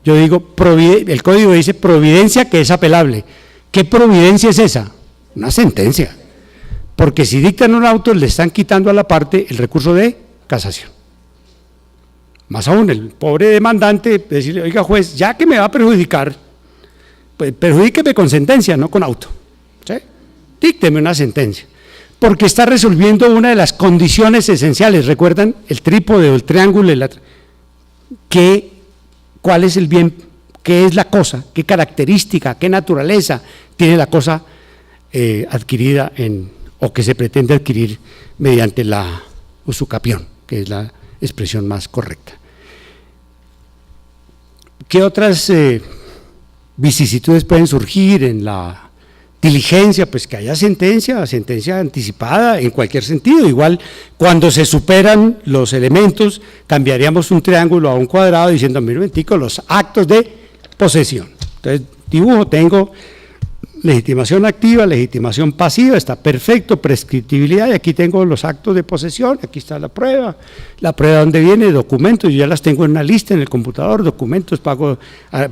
yo digo, el código dice providencia que es apelable. ¿Qué providencia es esa? Una sentencia. Porque si dictan un auto, le están quitando a la parte el recurso de casación. Más aún, el pobre demandante, decirle, oiga juez, ya que me va a perjudicar, pues perjudíqueme con sentencia, no con auto. ¿Sí? Dícteme una sentencia. Porque está resolviendo una de las condiciones esenciales, ¿recuerdan? El trípode o el triángulo, ¿cuál es el bien? ¿Qué es la cosa? ¿Qué característica, qué naturaleza tiene la cosa adquirida o que se pretende adquirir mediante la usucapión, que es la expresión más correcta? ¿Qué otras vicisitudes pueden surgir en la diligencia? Pues que haya sentencia anticipada en cualquier sentido. Igual cuando se superan los elementos, cambiaríamos un triángulo a un cuadrado diciendo, mira un momentico, los actos de posesión. Entonces dibujo, tengo legitimación activa, legitimación pasiva, está perfecto, prescriptibilidad, y aquí tengo los actos de posesión, aquí está la prueba donde viene, documentos, yo ya las tengo en una lista en el computador, documentos, ha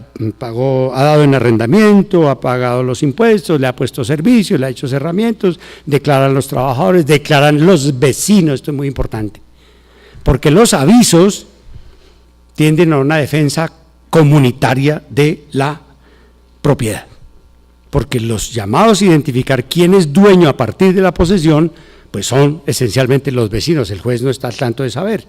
dado en arrendamiento, ha pagado los impuestos, le ha puesto servicios, le ha hecho cerramientos, declaran los trabajadores, declaran los vecinos, esto es muy importante, porque los avisos tienden a una defensa comunitaria de la propiedad, porque los llamados a identificar quién es dueño a partir de la posesión, pues son esencialmente los vecinos, el juez no está al tanto de saber.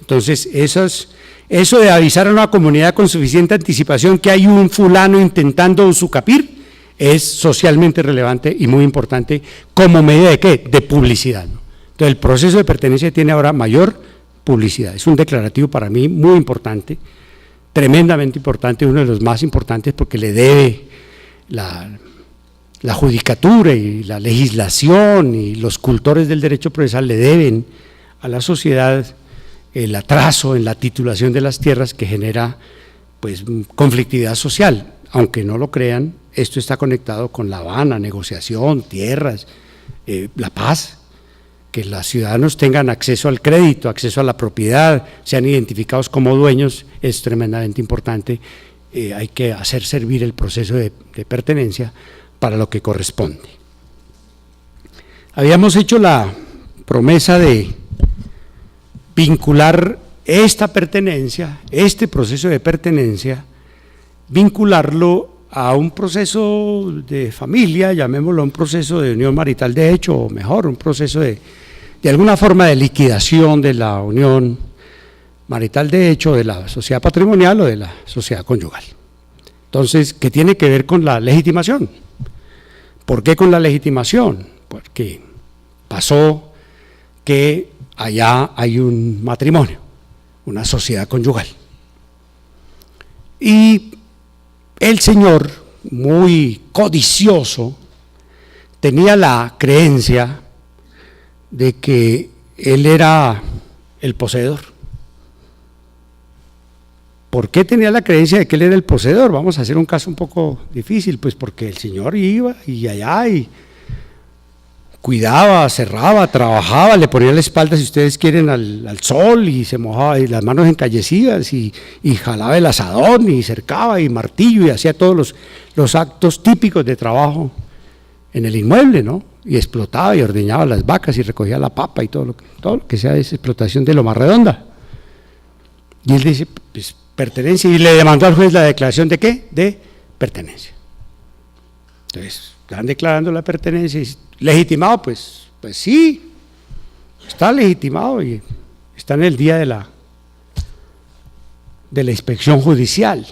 Entonces, eso de avisar a una comunidad con suficiente anticipación que hay un fulano intentando usucapir, es socialmente relevante y muy importante como medida de ¿qué? De publicidad, ¿no? Entonces, el proceso de pertenencia tiene ahora mayor publicidad, es un declarativo para mí muy importante, tremendamente importante, uno de los más importantes porque le debe la judicatura y la legislación y los cultores del derecho procesal le deben a la sociedad el atraso en la titulación de las tierras que genera pues conflictividad social, aunque no lo crean, esto está conectado con La Habana, negociación, tierras, la paz, que los ciudadanos tengan acceso al crédito, acceso a la propiedad, sean identificados como dueños, es tremendamente importante. Hay que hacer servir el proceso de pertenencia para lo que corresponde. Habíamos hecho la promesa de vincular esta pertenencia, este proceso de pertenencia, vincularlo a un proceso de familia, llamémoslo un proceso de unión marital de hecho, o mejor, un proceso de de alguna forma de liquidación de la unión marital de hecho, de la sociedad patrimonial o de la sociedad conyugal. Entonces, ¿qué tiene que ver con la legitimación? ¿Por qué con la legitimación? Porque pasó que allá hay un matrimonio, una sociedad conyugal. Y el señor, muy codicioso, tenía la creencia de que él era el poseedor. ¿Por qué tenía la creencia de que él era el poseedor? Vamos a hacer un caso un poco difícil, pues porque el señor iba y allá y cuidaba, cerraba, trabajaba, le ponía la espalda, si ustedes quieren, al sol y se mojaba y las manos encallecidas y jalaba el asadón y cercaba y martillo y hacía todos los actos típicos de trabajo en el inmueble, ¿no? Y explotaba y ordeñaba las vacas y recogía la papa y todo lo que sea esa explotación de lo más redonda. Y él dice, pues, pertenencia, y le demandó al juez la declaración de ¿qué? De pertenencia. Entonces, están declarando la pertenencia, legitimado, pues sí, está legitimado y está en el día de la inspección judicial.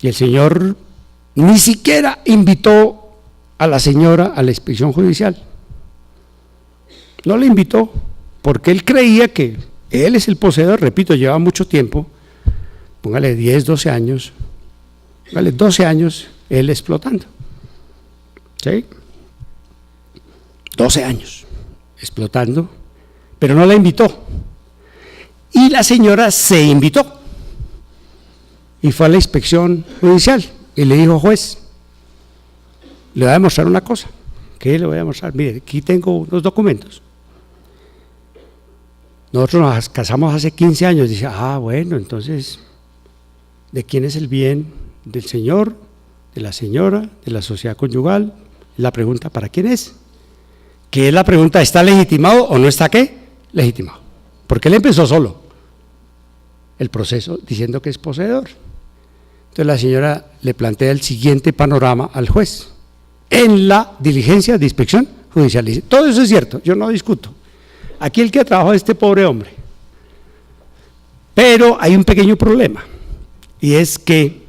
Y el señor ni siquiera invitó a la señora a la inspección judicial. No le invitó, porque él creía que él es el poseedor, repito, lleva mucho tiempo, póngale 10, 12 años, póngale 12 años él explotando, ¿sí? 12 años explotando, pero no la invitó. Y la señora se invitó y fue a la inspección judicial y le dijo, juez, le voy a demostrar una cosa. ¿Qué le voy a demostrar? Mire, aquí tengo unos documentos. Nosotros nos casamos hace 15 años. Dice, bueno, entonces, ¿de quién es el bien? ¿Del señor, de la señora, de la sociedad conyugal? La pregunta, ¿para quién es? Que es la pregunta, ¿está legitimado o no está qué? Legitimado. Porque él empezó solo el proceso diciendo que es poseedor. Entonces la señora le plantea el siguiente panorama al juez en la diligencia de inspección judicial. Dice, todo eso es cierto, yo no discuto. Aquí el que ha trabajado es este pobre hombre. Pero hay un pequeño problema, y es que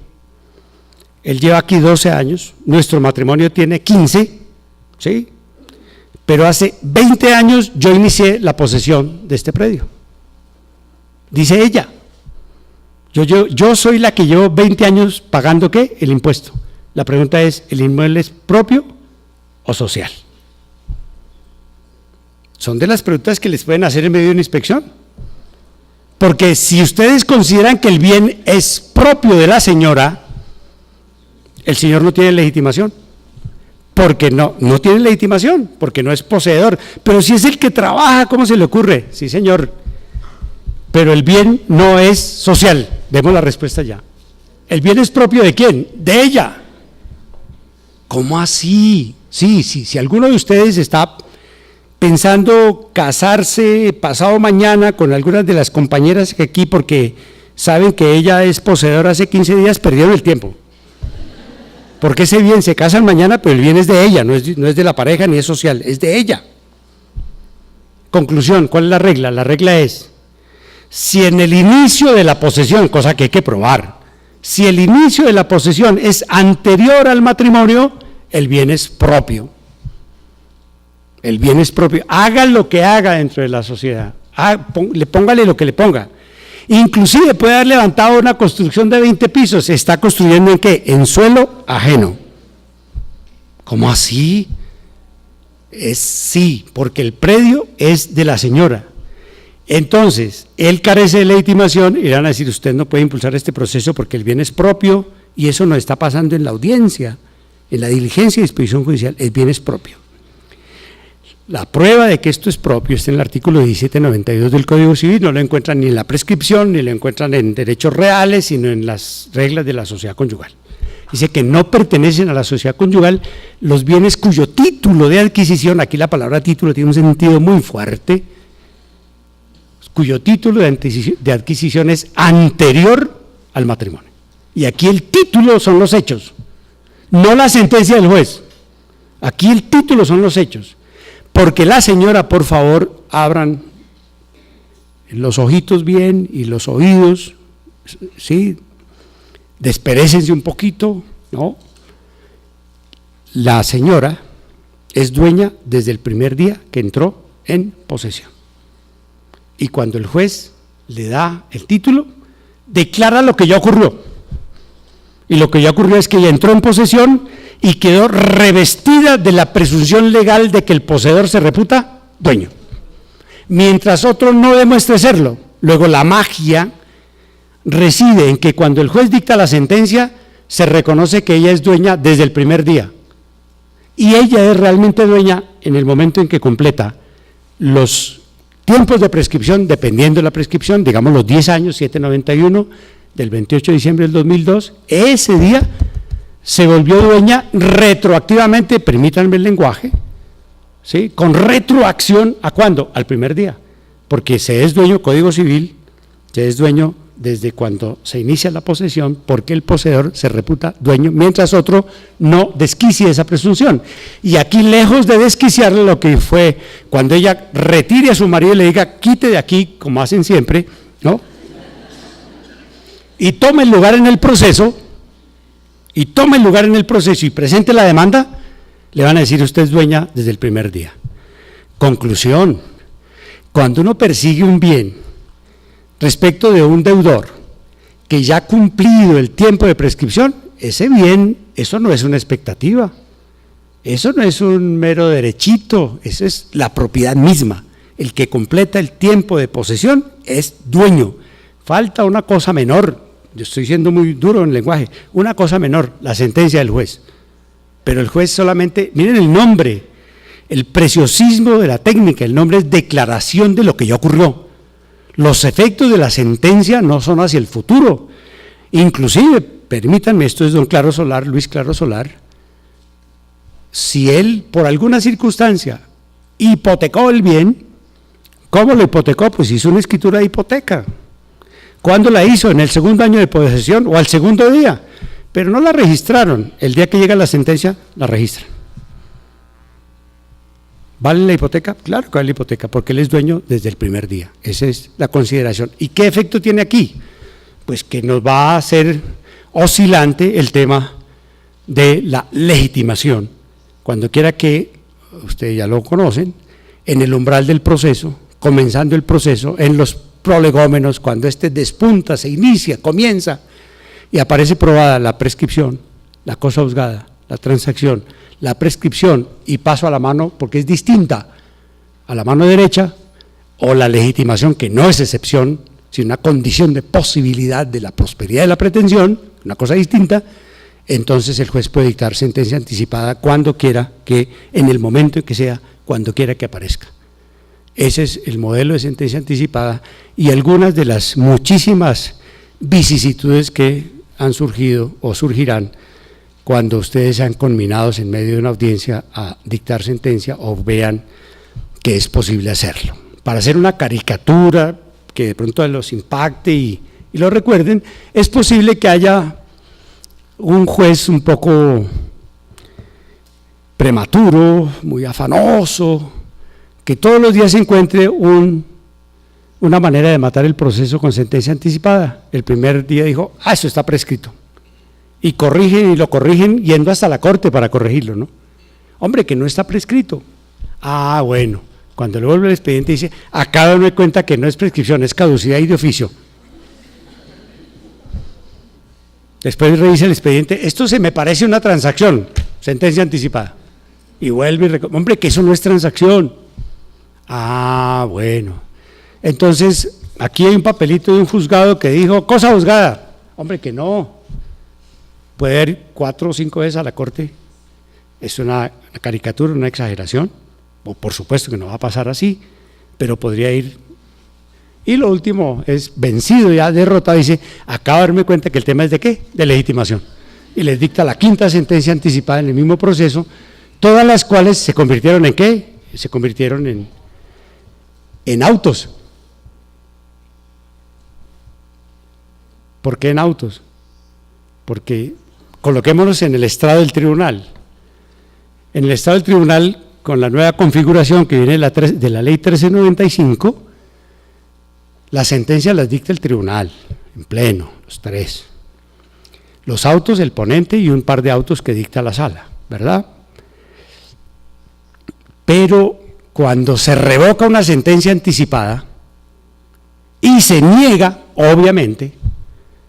él lleva aquí 12 años, nuestro matrimonio tiene 15, ¿sí? Pero hace 20 años yo inicié la posesión de este predio. Dice ella, yo soy la que llevo 20 años pagando ¿qué? El impuesto. La pregunta es, ¿el inmueble es propio o social? Son de las preguntas que les pueden hacer en medio de una inspección. Porque si ustedes consideran que el bien es propio de la señora, el señor no tiene legitimación. Porque no tiene legitimación, porque no es poseedor. Pero si es el que trabaja, ¿cómo se le ocurre? Sí, señor. Pero el bien no es social. Demos la respuesta ya. ¿El bien es propio de quién? De ella. ¿Cómo así? Sí, si alguno de ustedes está pensando casarse pasado mañana con algunas de las compañeras que aquí, porque saben que ella es poseedora hace 15 días, perdieron el tiempo. Porque ese bien se casan mañana, pero el bien es de ella, no es de la pareja ni es social, es de ella. Conclusión, ¿cuál es la regla? La regla es, si en el inicio de la posesión, cosa que hay que probar, si el inicio de la posesión es anterior al matrimonio, el bien es propio. El bien es propio, haga lo que haga dentro de la sociedad, póngale lo que le ponga. Inclusive puede haber levantado una construcción de 20 pisos, ¿se está construyendo en qué? En suelo ajeno. ¿Cómo así? Sí, porque el predio es de la señora. Entonces, él carece de legitimación y le van a decir, usted no puede impulsar este proceso porque el bien es propio y eso no está pasando en la audiencia, en la diligencia de disposición judicial, el bien es propio. La prueba de que esto es propio está en el artículo 1792 del Código Civil, no lo encuentran ni en la prescripción, ni lo encuentran en derechos reales, sino en las reglas de la sociedad conyugal. Dice que no pertenecen a la sociedad conyugal los bienes cuyo título de adquisición, aquí la palabra título tiene un sentido muy fuerte, cuyo título de adquisición es anterior al matrimonio. Y aquí el título son los hechos, no la sentencia del juez. Aquí el título son los hechos. porque la señora, por favor, abran los ojitos bien y los oídos, ¿sí? Desperécense un poquito, ¿no? La señora es dueña desde el primer día que entró en posesión. Y cuando el juez le da el título, declara lo que ya ocurrió. Y lo que ya ocurrió es que ella entró en posesión y quedó revestida de la presunción legal de que el poseedor se reputa dueño, mientras otro no demuestre serlo. Luego la magia reside en que cuando el juez dicta la sentencia, se reconoce que ella es dueña desde el primer día, y ella es realmente dueña en el momento en que completa los tiempos de prescripción, dependiendo de la prescripción, digamos los 10 años, 791, del 28 de diciembre del 2002, ese día se volvió dueña retroactivamente, permítanme el lenguaje, ¿sí? Con retroacción, ¿a cuándo? Al primer día, porque se es dueño, Código Civil, se es dueño desde cuando se inicia la posesión, porque el poseedor se reputa dueño, mientras otro no desquicie esa presunción. Y aquí, lejos de desquiciarle, lo que fue cuando ella retire a su marido y le diga, quite de aquí, como hacen siempre, ¿no? Y tome el lugar en el proceso, y presente la demanda, le van a decir, usted es dueña desde el primer día. Conclusión: cuando uno persigue un bien respecto de un deudor que ya ha cumplido el tiempo de prescripción, ese bien, eso no es una expectativa, eso no es un mero derechito, eso es la propiedad misma. El que completa el tiempo de posesión es dueño. Falta una cosa menor, yo estoy siendo muy duro en el lenguaje, una cosa menor, la sentencia del juez. Pero el juez solamente, miren el nombre, el preciosismo de la técnica, el nombre es declaración de lo que ya ocurrió. Los efectos de la sentencia no son hacia el futuro. Inclusive, permítanme, esto es don Claro Solar, Luis Claro Solar, si él por alguna circunstancia hipotecó el bien, ¿cómo lo hipotecó? Pues hizo una escritura de hipoteca. ¿Cuándo la hizo? ¿En el segundo año de posesión o al segundo día? Pero no la registraron. El día que llega la sentencia, la registran. ¿Vale la hipoteca? Claro que vale la hipoteca, porque él es dueño desde el primer día. Esa es la consideración. ¿Y qué efecto tiene aquí? Pues que nos va a hacer oscilante el tema de la legitimación. Cuando quiera que, ustedes ya lo conocen, en el umbral del proceso, comenzando el proceso, en los prolegómenos, cuando este despunta, se inicia, comienza, y aparece probada la prescripción, la cosa juzgada, la transacción, la prescripción y paso a la mano, porque es distinta a la mano derecha, o la legitimación, que no es excepción, sino una condición de posibilidad de la prosperidad de la pretensión, una cosa distinta. Entonces el juez puede dictar sentencia anticipada cuando quiera, que en el momento en que sea, cuando quiera que aparezca. Ese es el modelo de sentencia anticipada y algunas de las muchísimas vicisitudes que han surgido o surgirán cuando ustedes sean conminados en medio de una audiencia a dictar sentencia o vean que es posible hacerlo. Para hacer una caricatura que de pronto los impacte y lo recuerden, es posible que haya un juez un poco prematuro, muy afanoso, que todos los días se encuentre una manera de matar el proceso con sentencia anticipada. El primer día dijo, eso está prescrito. Y corrigen y lo corrigen yendo hasta la corte para corregirlo, ¿no? Hombre, que no está prescrito. Ah, bueno, cuando le vuelve el expediente dice, acá me cuenta que no es prescripción, es caducidad y de oficio. Después revisa el expediente, esto se me parece una transacción, sentencia anticipada. Y vuelve y reconoce, hombre, que eso no es transacción. Ah, bueno. Entonces, aquí hay un papelito de un juzgado que dijo, cosa juzgada. Hombre, que no. Puede ir 4 o 5 veces a la corte. Es una caricatura, una exageración. O por supuesto que no va a pasar así, pero podría ir. Y lo último es vencido, ya derrotado, dice, acabo de darme cuenta que el tema es de ¿qué? De legitimación. Y les dicta la 5ª sentencia anticipada en el mismo proceso, todas las cuales se convirtieron en ¿qué? Se convirtieron en autos. ¿Por qué en autos? Porque coloquémonos en el estrado del tribunal. En el estrado del tribunal, con la nueva configuración que viene de la ley 1395, las sentencias las dicta el tribunal, en pleno, los tres. Los autos, el ponente y un par de autos que dicta la sala, ¿verdad? Pero cuando se revoca una sentencia anticipada y se niega, obviamente,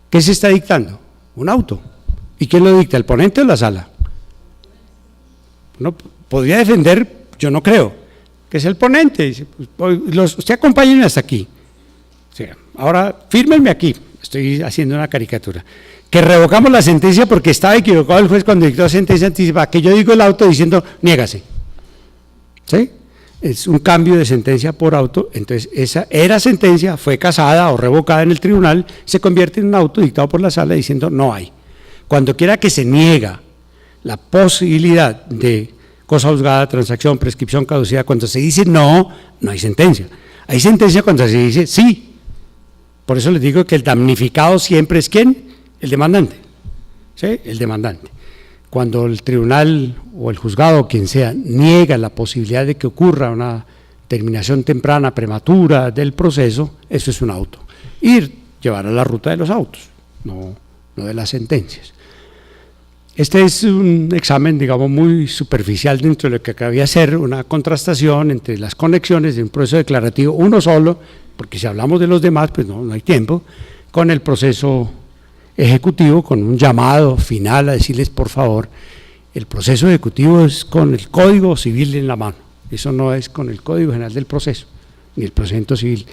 ¿qué se está dictando? Un auto. ¿Y quién lo dicta, el ponente o la sala? No, podría defender, yo no creo, que es el ponente. Dice, usted acompáñenme hasta aquí. O sea, ahora fírmenme aquí, estoy haciendo una caricatura. Que revocamos la sentencia porque estaba equivocado el juez cuando dictó la sentencia anticipada, que yo digo el auto diciendo, niégase. ¿Sí? Es un cambio de sentencia por auto, entonces esa era sentencia, fue casada o revocada en el tribunal, se convierte en un auto dictado por la sala diciendo no hay. Cuando quiera que se niega la posibilidad de cosa juzgada, transacción, prescripción, caducidad, cuando se dice no, no hay sentencia. Hay sentencia cuando se dice sí. Por eso les digo que el damnificado siempre es ¿quién? El demandante. ¿Sí? El demandante. Cuando el tribunal o el juzgado, quien sea, niega la posibilidad de que ocurra una terminación temprana, prematura del proceso, eso es un auto. Llevar a la ruta de los autos, no de las sentencias. Este es un examen, digamos, muy superficial dentro de lo que cabía ser una contrastación entre las conexiones de un proceso declarativo, uno solo, porque si hablamos de los demás, pues no hay tiempo, con el proceso ejecutivo, con un llamado final a decirles, por favor, el proceso ejecutivo es con el Código Civil en la mano, eso no es con el Código General del Proceso, ni el procedimiento civil.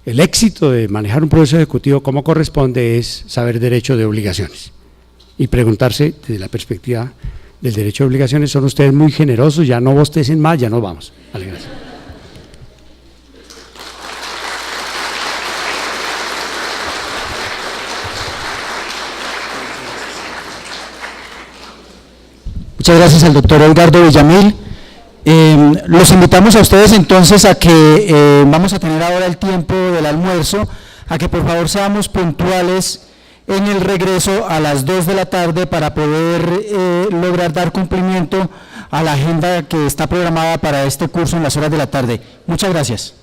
El éxito de manejar un proceso ejecutivo como corresponde es saber derecho de obligaciones y preguntarse desde la perspectiva del derecho de obligaciones, son ustedes muy generosos, ya no bostecen más, ya nos vamos. Vale, gracias. Muchas gracias al doctor Edgardo Villamil. Los invitamos a ustedes entonces a que vamos a tener ahora el tiempo del almuerzo, a que por favor seamos puntuales en el regreso a las 2 de la tarde para poder lograr dar cumplimiento a la agenda que está programada para este curso en las horas de la tarde. Muchas gracias.